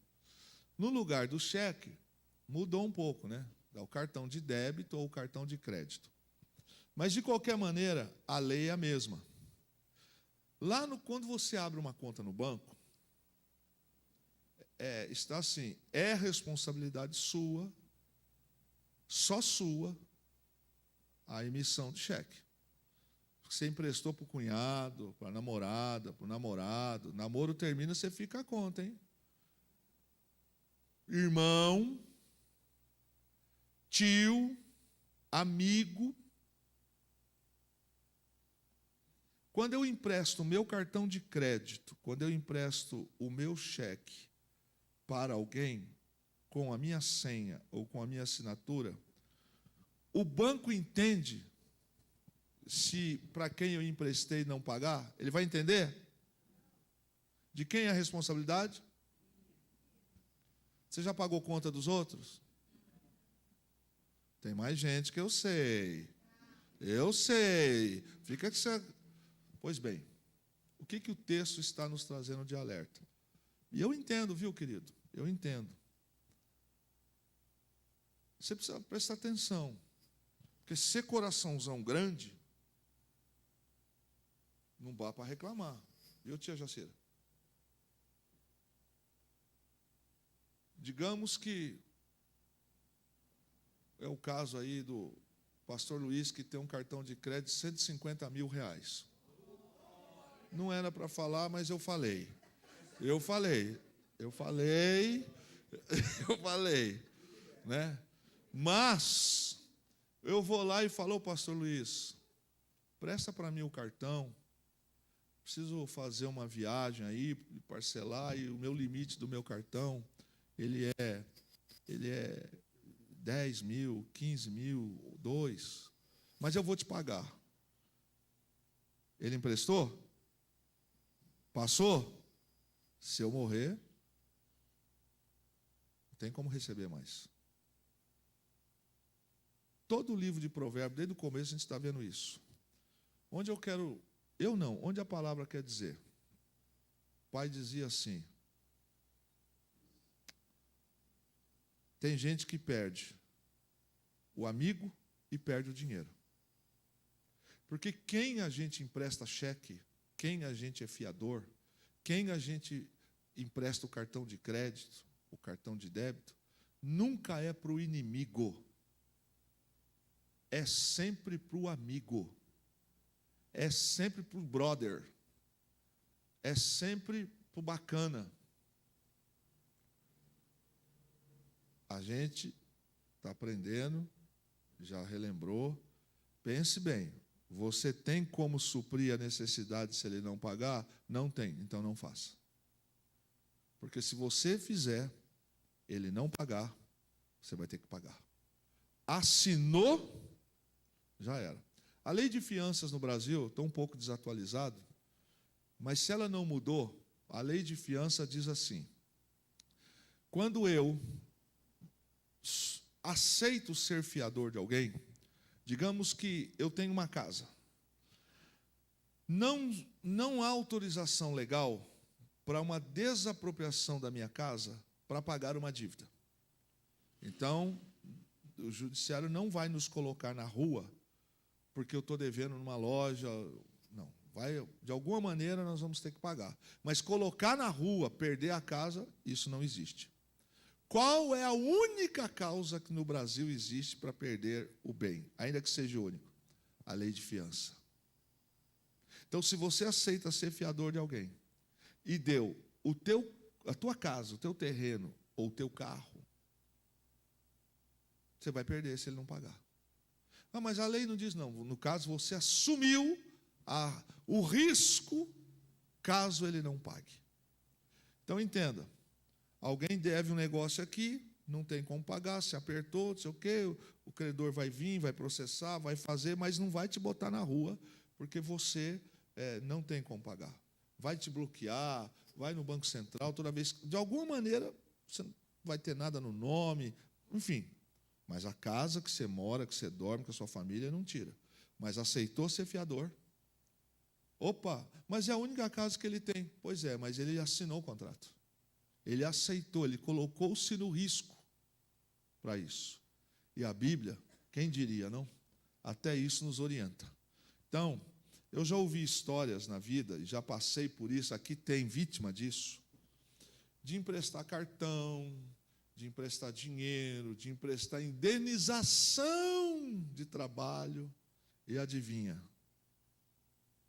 A: No lugar do cheque, mudou um pouco, né? Dá o cartão de débito ou o cartão de crédito. Mas, de qualquer maneira, a lei é a mesma. Lá, quando você abre uma conta no banco, está assim, é responsabilidade sua, só sua, a emissão de cheque. Você emprestou para o cunhado, para a namorada, para o namorado. Namoro termina, você fica a conta, hein? Irmão, tio, amigo. Quando eu empresto o meu cartão de crédito, quando eu empresto o meu cheque para alguém, com a minha senha ou com a minha assinatura, o banco entende se para quem eu emprestei não pagar, ele vai entender? De quem é a responsabilidade? Você já pagou conta dos outros? Tem mais gente que eu sei. Eu sei. Fica que você... Pois bem, o que o texto está nos trazendo de alerta? E eu entendo, viu, querido? Eu entendo. Você precisa prestar atenção. Porque ser coraçãozão grande, não dá para reclamar. Viu, tia Jacira? Digamos que é o caso aí do pastor Luiz, que tem um cartão de crédito de R$150 mil. Não era para falar, mas eu falei. Eu falei, né? Mas eu vou lá e falo, pastor Luiz, presta para mim o cartão, preciso fazer uma viagem aí, parcelar, e o meu limite do meu cartão, ele é 10 mil, 15 mil, 2, mas eu vou te pagar. Ele emprestou? Passou? Se eu morrer, não tem como receber mais. Todo o livro de Provérbios, desde o começo, a gente está vendo isso. Onde onde a palavra quer dizer? O pai dizia assim, tem gente que perde o amigo e perde o dinheiro. Porque quem a gente empresta cheque, quem a gente é fiador, quem a gente empresta o cartão de crédito, o cartão de débito, nunca é para o inimigo. É sempre para o amigo. É sempre para o brother. É sempre para o bacana. A gente está aprendendo, já relembrou. Pense bem, você tem como suprir a necessidade se ele não pagar? Não tem, então não faça. Porque se você fizer, ele não pagar, você vai ter que pagar. Assinou, já era. A lei de fianças no Brasil está um pouco desatualizada, mas se ela não mudou, a lei de fiança diz assim, quando eu aceito ser fiador de alguém, digamos que eu tenho uma casa, não há autorização legal para uma desapropriação da minha casa para pagar uma dívida. Então, o judiciário não vai nos colocar na rua porque eu estou devendo numa loja, não. De alguma maneira nós vamos ter que pagar. Mas colocar na rua, perder a casa, isso não existe. Qual é a única causa que no Brasil existe para perder o bem, ainda que seja único? A lei de fiança. Então, se você aceita ser fiador de alguém e deu a tua casa, o teu terreno ou o teu carro, você vai perder se ele não pagar. Ah, mas a lei não diz não. No caso, você assumiu o risco caso ele não pague. Então, entenda. Alguém deve um negócio aqui, não tem como pagar, se apertou, não sei o quê, o credor vai vir, vai processar, vai fazer, mas não vai te botar na rua, porque você não tem como pagar. Vai te bloquear, vai no Banco Central, toda vez, de alguma maneira, você não vai ter nada no nome, enfim. Mas a casa que você mora, que você dorme com a sua família, não tira. Mas aceitou ser fiador. Opa, mas é a única casa que ele tem. Pois é, mas ele assinou o contrato. Ele aceitou, ele colocou-se no risco para isso. E a Bíblia, quem diria, não? Até isso nos orienta. Então, eu já ouvi histórias na vida, e já passei por isso, aqui tem vítima disso, de emprestar cartão, de emprestar dinheiro, de emprestar indenização de trabalho, e adivinha?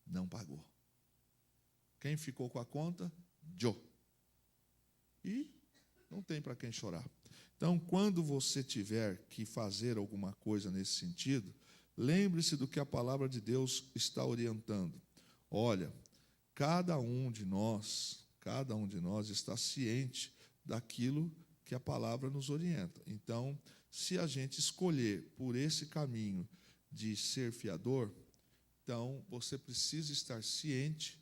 A: Não pagou. Quem ficou com a conta? Joe. E não tem para quem chorar. Então, quando você tiver que fazer alguma coisa nesse sentido, lembre-se do que a palavra de Deus está orientando. Olha, cada um de nós está ciente daquilo que a palavra nos orienta. Então, se a gente escolher por esse caminho de ser fiador, então você precisa estar ciente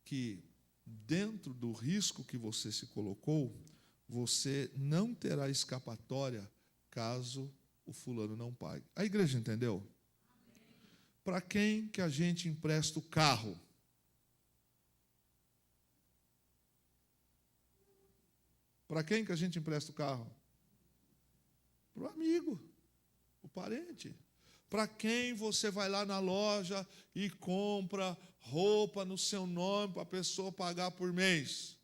A: que dentro do risco que você se colocou, você não terá escapatória caso o fulano não pague. A igreja entendeu? Para quem que a gente empresta o carro? Para quem que a gente empresta o carro? Para o amigo, o parente. Para quem você vai lá na loja e compra roupa no seu nome para a pessoa pagar por mês?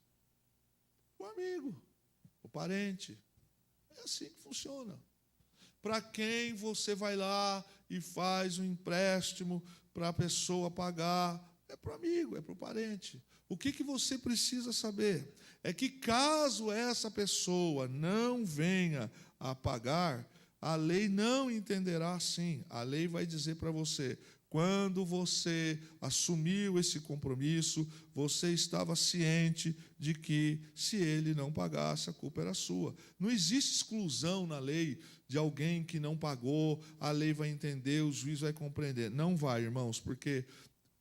A: O amigo, o parente. É assim que funciona. Para quem você vai lá e faz um empréstimo para a pessoa pagar? É para o amigo, é para o parente. O que você precisa saber é que caso essa pessoa não venha a pagar, a lei não entenderá assim. A lei vai dizer para você: quando você assumiu esse compromisso, você estava ciente de que, se ele não pagasse, a culpa era sua. Não existe exclusão na lei de alguém que não pagou, a lei vai entender, o juiz vai compreender. Não vai, irmãos, porque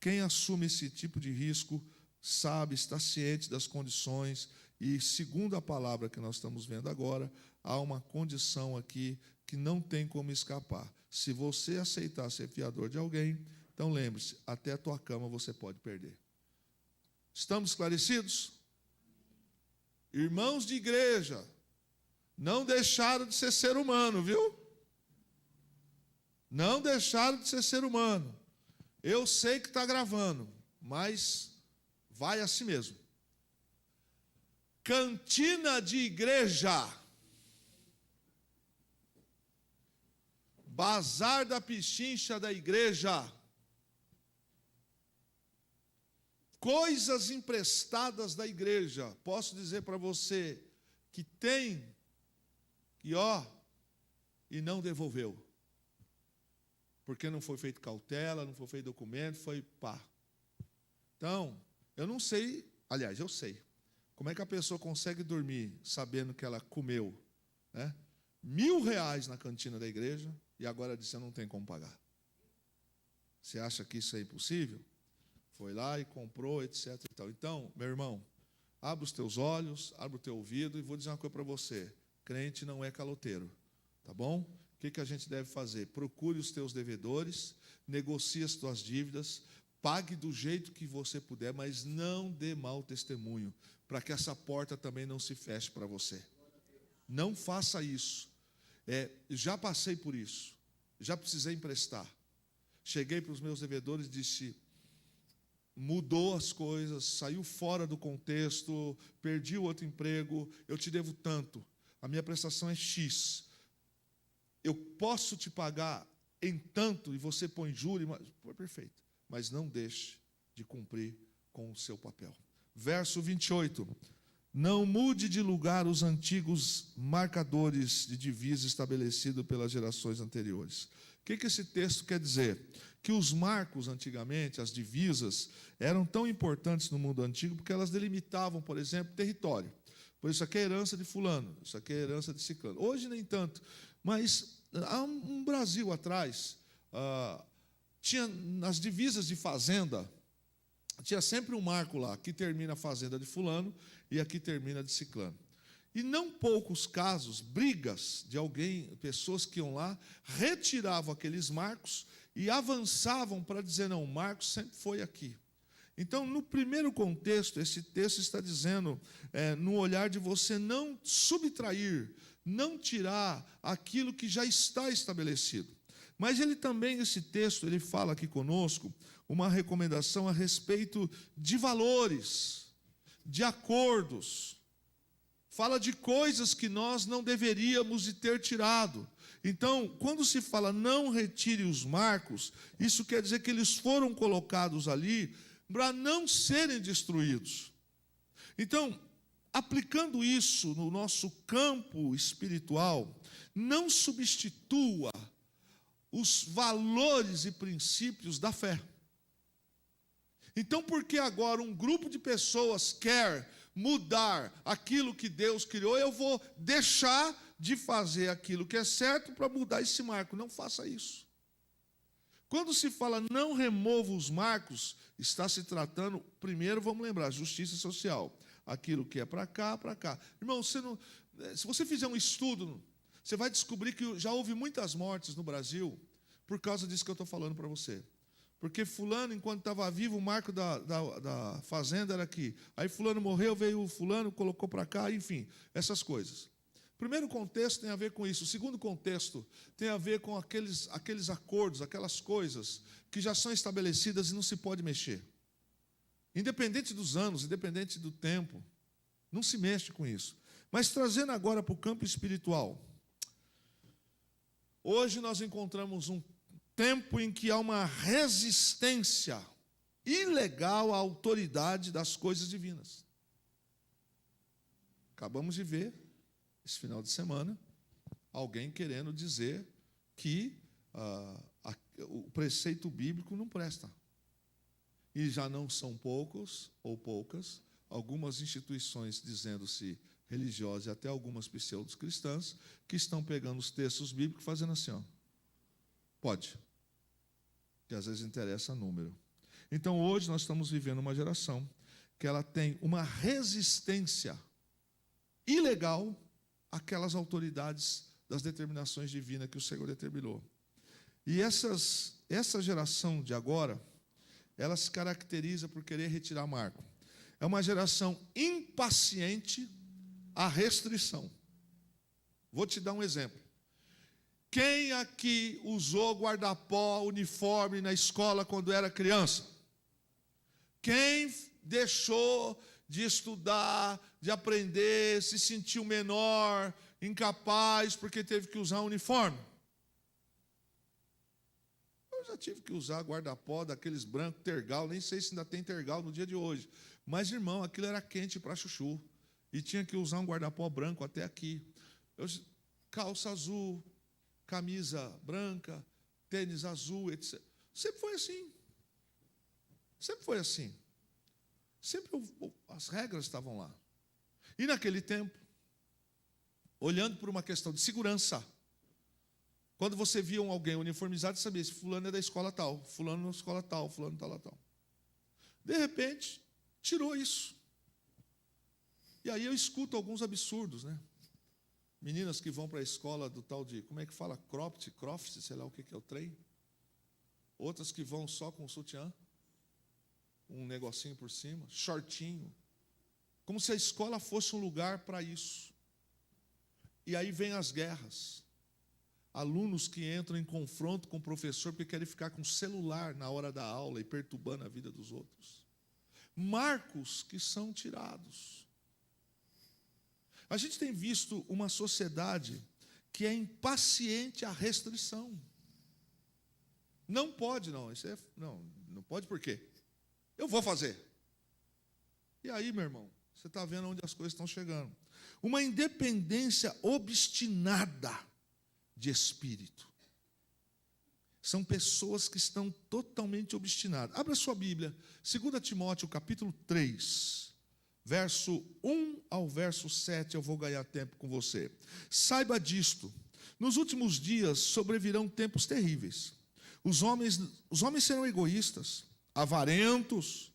A: quem assume esse tipo de risco sabe, está ciente das condições, e, segundo a palavra que nós estamos vendo agora, há uma condição aqui que não tem como escapar. Se você aceitar ser fiador de alguém, então lembre-se, até a tua cama você pode perder. Estamos esclarecidos? Irmãos de igreja, não deixaram de ser ser humano, viu? Não deixaram de ser ser humano. Eu sei que está gravando, mas vai assim mesmo. Cantina de igreja. Bazar da pichincha da igreja. Coisas emprestadas da igreja. Posso dizer para você que tem, e não devolveu. Porque não foi feito cautela, não foi feito documento, foi pá. Então, eu não sei, aliás, eu sei, como é que a pessoa consegue dormir sabendo que ela comeu, né, R$1.000 na cantina da igreja e agora disse: eu não tenho como pagar. Você acha que isso é impossível? Foi lá e comprou, etc. e tal. Então, meu irmão, abra os teus olhos, abra o teu ouvido e vou dizer uma coisa para você: crente não é caloteiro, tá bom? O que a gente deve fazer? Procure os teus devedores, negocie as tuas dívidas, pague do jeito que você puder, mas não dê mau testemunho, para que essa porta também não se feche para você. Não faça isso. Já passei por isso, já precisei emprestar. Cheguei para os meus devedores e disse: mudou as coisas, saiu fora do contexto, perdi o outro emprego, eu te devo tanto, a minha prestação é X, eu posso te pagar em tanto, e você põe juros, foi perfeito, mas não deixe de cumprir com o seu papel. Verso 28, não mude de lugar os antigos marcadores de divisa estabelecidos pelas gerações anteriores. O que esse texto quer dizer? Que os marcos, antigamente, as divisas, eram tão importantes no mundo antigo porque elas delimitavam, por exemplo, território. Por isso aqui é herança de fulano, isso aqui é herança de ciclano. Hoje nem tanto, mas há um Brasil atrás, tinha nas divisas de fazenda, tinha sempre um marco lá, aqui termina a fazenda de fulano e aqui termina de ciclano. E não poucos casos, brigas de alguém, pessoas que iam lá, retiravam aqueles marcos e avançavam para dizer: não, o marco sempre foi aqui. Então, no primeiro contexto, esse texto está dizendo, no olhar de você não subtrair, não tirar aquilo que já está estabelecido. Mas ele também, esse texto, ele fala aqui conosco uma recomendação a respeito de valores, de acordos. Fala de coisas que nós não deveríamos de ter tirado. Então, quando se fala não retire os marcos, isso quer dizer que eles foram colocados ali para não serem destruídos. Então, aplicando isso no nosso campo espiritual, não substitua os valores e princípios da fé. Então, por que agora um grupo de pessoas quer mudar aquilo que Deus criou, eu vou deixar de fazer aquilo que é certo para mudar esse marco? Não faça isso. Quando se fala não remova os marcos, está se tratando, primeiro vamos lembrar, justiça social. Aquilo que é para cá, para cá. Irmão, se você fizer um estudo, você vai descobrir que já houve muitas mortes no Brasil por causa disso que eu estou falando para você. Porque fulano, enquanto estava vivo, o marco da fazenda era aqui. Aí fulano morreu, veio o fulano, colocou para cá, enfim, essas coisas. O primeiro contexto tem a ver com isso. O segundo contexto tem a ver com aqueles acordos, aquelas coisas que já são estabelecidas e não se pode mexer. Independente dos anos, independente do tempo, não se mexe com isso. Mas trazendo agora para o campo espiritual. Hoje nós encontramos um tempo em que há uma resistência ilegal à autoridade das coisas divinas. Acabamos de ver, esse final de semana, alguém querendo dizer que o preceito bíblico não presta. E já não são poucos ou poucas algumas instituições dizendo-se religiosas e até algumas pseudo-cristãs que estão pegando os textos bíblicos e fazendo assim, ó. Pode. Que às vezes interessa número. Então, hoje nós estamos vivendo uma geração que ela tem uma resistência ilegal àquelas autoridades das determinações divinas que o Senhor determinou. E essa geração de agora, ela se caracteriza por querer retirar marco. É uma geração impaciente à restrição. Vou te dar um exemplo. Quem aqui usou guarda-pó, uniforme na escola quando era criança? Quem deixou de estudar, de aprender, se sentiu menor, incapaz, porque teve que usar uniforme? Eu já tive que usar guarda-pó daqueles brancos, tergal, nem sei se ainda tem tergal no dia de hoje. Mas, irmão, aquilo era quente para chuchu. E tinha que usar um guarda-pó branco até aqui. Calça azul, camisa branca, tênis azul, etc. Sempre foi assim. Sempre foi assim. Sempre as regras estavam lá. E naquele tempo, olhando por uma questão de segurança, quando você via alguém uniformizado, você sabia se fulano é da escola tal, fulano da escola tal, fulano tal, tal. De repente, tirou isso. E aí eu escuto alguns absurdos, né? Meninas que vão para a escola do tal de, como é que fala? Croft, sei lá o que é o trem. Outras que vão só com sutiã, um negocinho por cima, shortinho. Como se a escola fosse um lugar para isso. E aí vem as guerras. Alunos que entram em confronto com o professor porque querem ficar com o celular na hora da aula e perturbando a vida dos outros. Marcos que são tirados. A gente tem visto uma sociedade que é impaciente à restrição. Não pode, não. Não pode por quê? Eu vou fazer. E aí, meu irmão, você está vendo onde as coisas estão chegando. Uma independência obstinada de espírito. São pessoas que estão totalmente obstinadas. Abra sua Bíblia, 2 Timóteo, capítulo 3, verso 1 ao verso 7, eu vou ganhar tempo com você. Saiba disto, nos últimos dias sobrevirão tempos terríveis. Os homens serão egoístas, avarentos,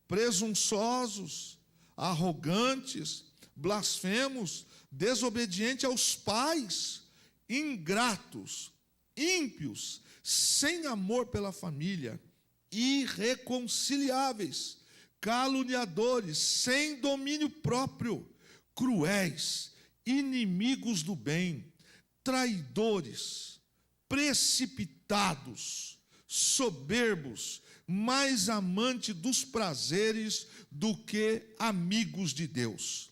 A: presunçosos, arrogantes, blasfemos, desobedientes aos pais, ingratos, ímpios, sem amor pela família, irreconciliáveis, caluniadores, sem domínio próprio, cruéis, inimigos do bem, traidores, precipitados, soberbos, mais amantes dos prazeres do que amigos de Deus,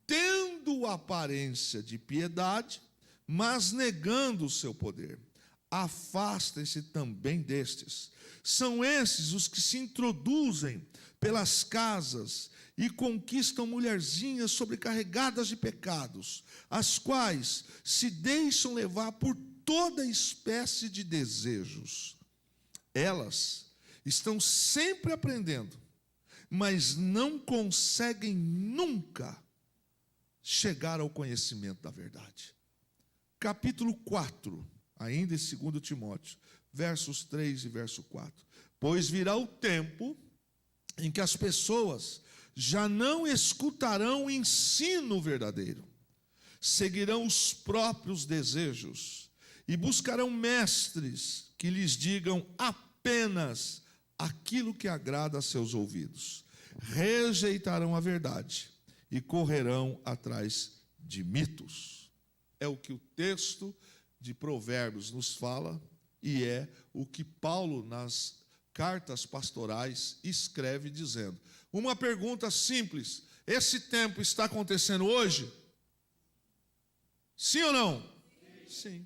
A: tendo aparência de piedade, mas negando o seu poder. Afastem-se também destes. São esses os que se introduzem pelas casas e conquistam mulherzinhas sobrecarregadas de pecados, as quais se deixam levar por toda espécie de desejos. Elas estão sempre aprendendo, mas não conseguem nunca chegar ao conhecimento da verdade. Capítulo 4, ainda em 2 Timóteo, versos 3 e verso 4. Pois virá o tempo em que as pessoas já não escutarão o ensino verdadeiro, seguirão os próprios desejos e buscarão mestres que lhes digam apenas aquilo que agrada a seus ouvidos. Rejeitarão a verdade e correrão atrás de mitos. É o que o texto de Provérbios nos fala e é o que Paulo, nas cartas pastorais, escreve dizendo. Uma pergunta simples: esse tempo está acontecendo hoje? Sim ou não? Sim.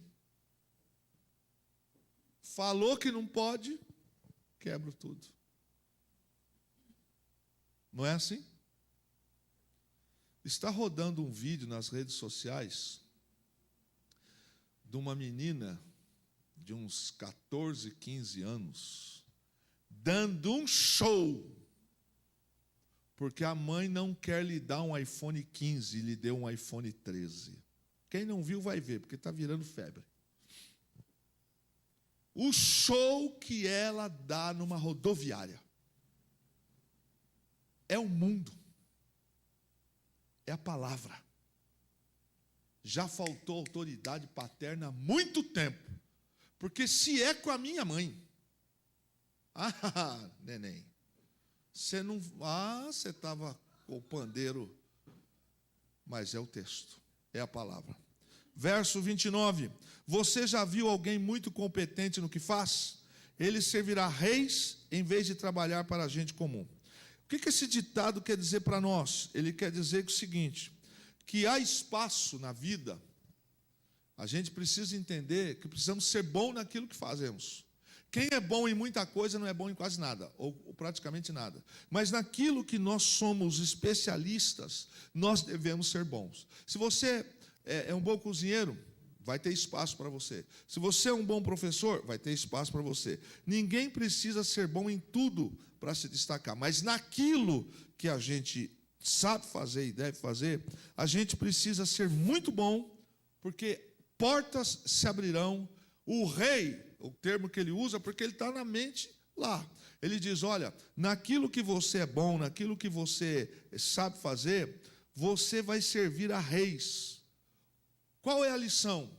A: Falou que não pode, quebra tudo. Não é assim? Está rodando um vídeo nas redes sociais de uma menina de uns 14, 15 anos dando um show porque a mãe não quer lhe dar um iPhone 15 e lhe deu um iPhone 13. Quem não viu vai ver, porque está virando febre. O show que ela dá numa rodoviária é o mundo, é a palavra. Já faltou autoridade paterna há muito tempo, porque se é com a minha mãe, neném, você não, você estava com o pandeiro, mas é o texto, é a palavra. Verso 29, você já viu alguém muito competente no que faz? Ele servirá reis em vez de trabalhar para a gente comum. O que esse ditado quer dizer para nós? Ele quer dizer o seguinte, que há espaço na vida, a gente precisa entender que precisamos ser bom naquilo que fazemos. Quem é bom em muita coisa não é bom em quase nada, ou praticamente nada. Mas naquilo que nós somos especialistas, nós devemos ser bons. Se você é um bom cozinheiro, vai ter espaço para você. Se você é um bom professor, vai ter espaço para você. Ninguém precisa ser bom em tudo para se destacar, mas naquilo que a gente sabe fazer e deve fazer, a gente precisa ser muito bom, porque portas se abrirão. O rei, o termo que ele usa, porque ele está na mente lá. Ele diz, olha, naquilo que você é bom, naquilo que você sabe fazer, você vai servir a reis. Qual é a lição?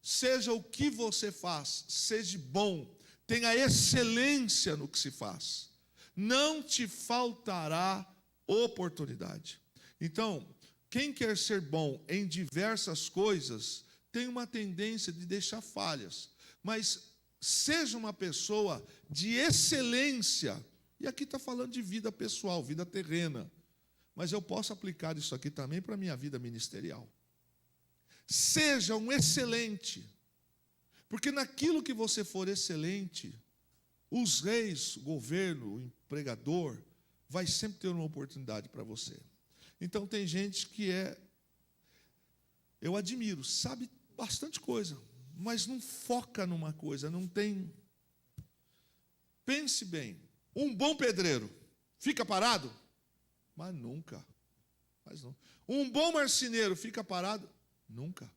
A: Seja o que você faz, seja bom, tenha excelência no que se faz. Não te faltará oportunidade. Então, quem quer ser bom em diversas coisas, tem uma tendência de deixar falhas. Mas seja uma pessoa de excelência. E aqui está falando de vida pessoal, vida terrena. Mas eu posso aplicar isso aqui também para a minha vida ministerial. Seja um excelente. Porque naquilo que você for excelente, os reis, o governo, o empregador, vai sempre ter uma oportunidade para você. Então tem gente que eu admiro, sabe bastante coisa, mas não foca numa coisa, não tem. Pense bem, um bom pedreiro fica parado? Mas nunca. Um bom marceneiro fica parado? Nunca.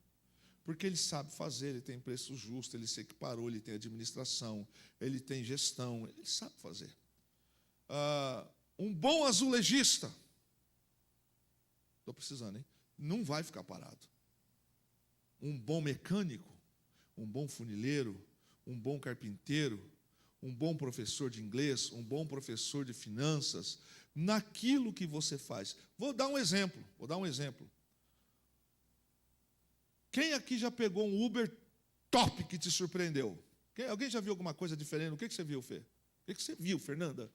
A: Porque ele sabe fazer, ele tem preço justo, ele se equiparou, ele tem administração, ele tem gestão, ele sabe fazer. Um bom azulejista, estou precisando, hein? Não vai ficar parado. Um bom mecânico, um bom funileiro, um bom carpinteiro, um bom professor de inglês, um bom professor de finanças, naquilo que você faz. Vou dar um exemplo. Quem aqui já pegou um Uber top que te surpreendeu? Alguém já viu alguma coisa diferente? O que você viu, Fê? O que você viu, Fernanda?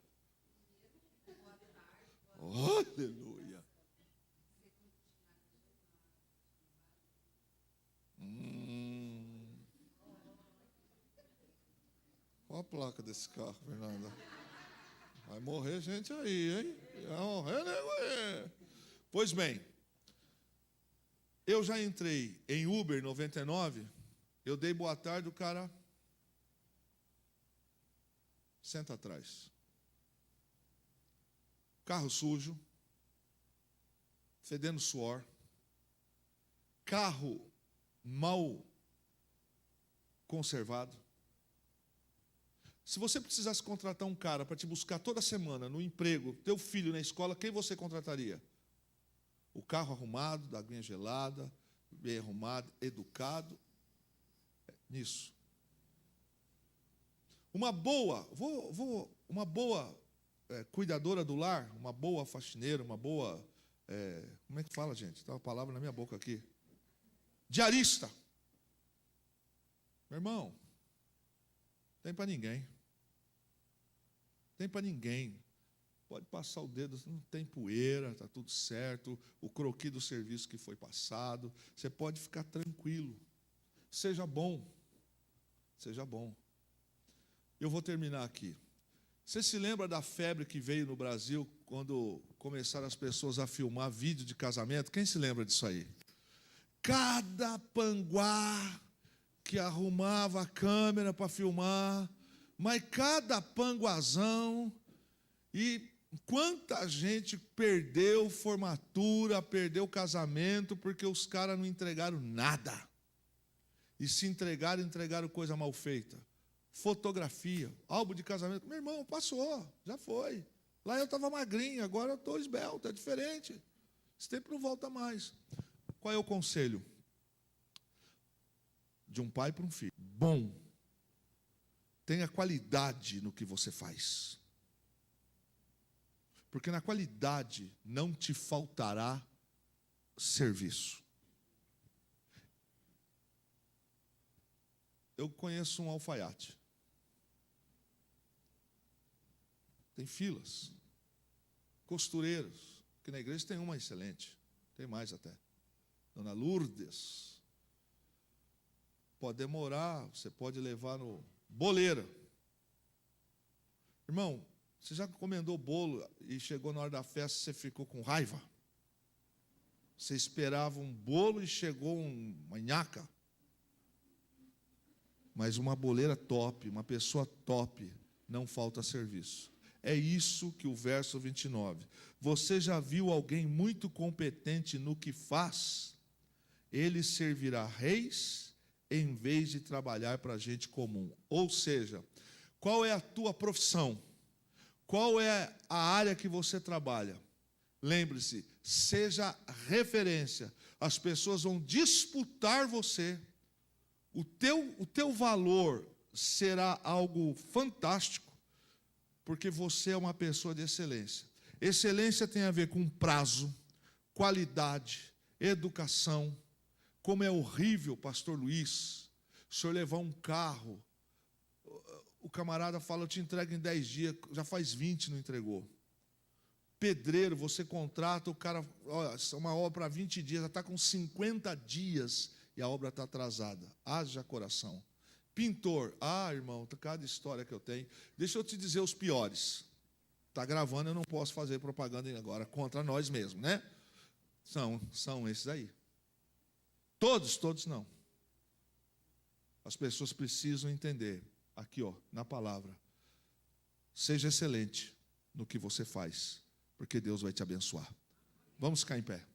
A: Oh, aleluia. Qual a placa desse carro, Fernanda? Vai morrer gente aí, hein? Vai morrer nego aí. Pois bem, eu já entrei em Uber 99, eu dei boa tarde, o cara senta atrás. Carro sujo, fedendo suor, carro mal conservado, Se você precisasse contratar um cara para te buscar toda semana no emprego, teu filho na escola, quem você contrataria? O carro arrumado, da aguinha gelada, bem arrumado, educado. Nisso. Uma boa, cuidadora do lar, uma boa faxineira, uma boa, como é que fala, gente? Está uma palavra na minha boca aqui. Diarista. Meu irmão, tem para ninguém. Tem para ninguém. Pode passar o dedo, não tem poeira, está tudo certo, o croquis do serviço que foi passado, você pode ficar tranquilo. Seja bom. Seja bom. Eu vou terminar aqui. Você se lembra da febre que veio no Brasil quando começaram as pessoas a filmar vídeo de casamento? Quem se lembra disso aí? Cada panguá que arrumava a câmera para filmar, mas cada panguazão, e quanta gente perdeu formatura, perdeu casamento, porque os caras não entregaram nada. E se entregaram coisa mal feita. Fotografia, álbum de casamento. Meu irmão, passou, já foi. Lá eu estava magrinho, agora eu estou esbelto, é diferente. Esse tempo não volta mais. Qual é o conselho? De um pai para um filho. Bom. Tenha qualidade no que você faz. Porque na qualidade não te faltará serviço. Eu conheço um alfaiate. Tem filas. Costureiros. Que na igreja tem uma excelente. Tem mais até. Dona Lourdes. Pode demorar, você pode levar no boleira. Irmão, você já encomendou bolo e chegou na hora da festa e você ficou com raiva? Você esperava um bolo e chegou uma nhaca? Mas uma boleira top, uma pessoa top, não falta serviço. É isso que o verso 29. Você já viu alguém muito competente no que faz? Ele servirá reis em vez de trabalhar para gente comum. Ou seja, qual é a tua profissão? Qual é a área que você trabalha? Lembre-se, seja referência. As pessoas vão disputar você. O teu valor será algo fantástico, porque você é uma pessoa de excelência. Excelência tem a ver com prazo, qualidade, educação. Como é horrível, pastor Luiz, o senhor levar um carro, o camarada fala, eu te entrego em 10 dias, já faz 20 e não entregou. Pedreiro, você contrata, o cara, olha, uma obra para 20 dias, já está com 50 dias e a obra está atrasada. Haja coração. Pintor, irmão, cada história que eu tenho. Deixa eu te dizer os piores. Está gravando, eu não posso fazer propaganda agora contra nós mesmos, né? São esses aí. Todos não. As pessoas precisam entender, aqui na palavra, seja excelente no que você faz, porque Deus vai te abençoar. Vamos ficar em pé.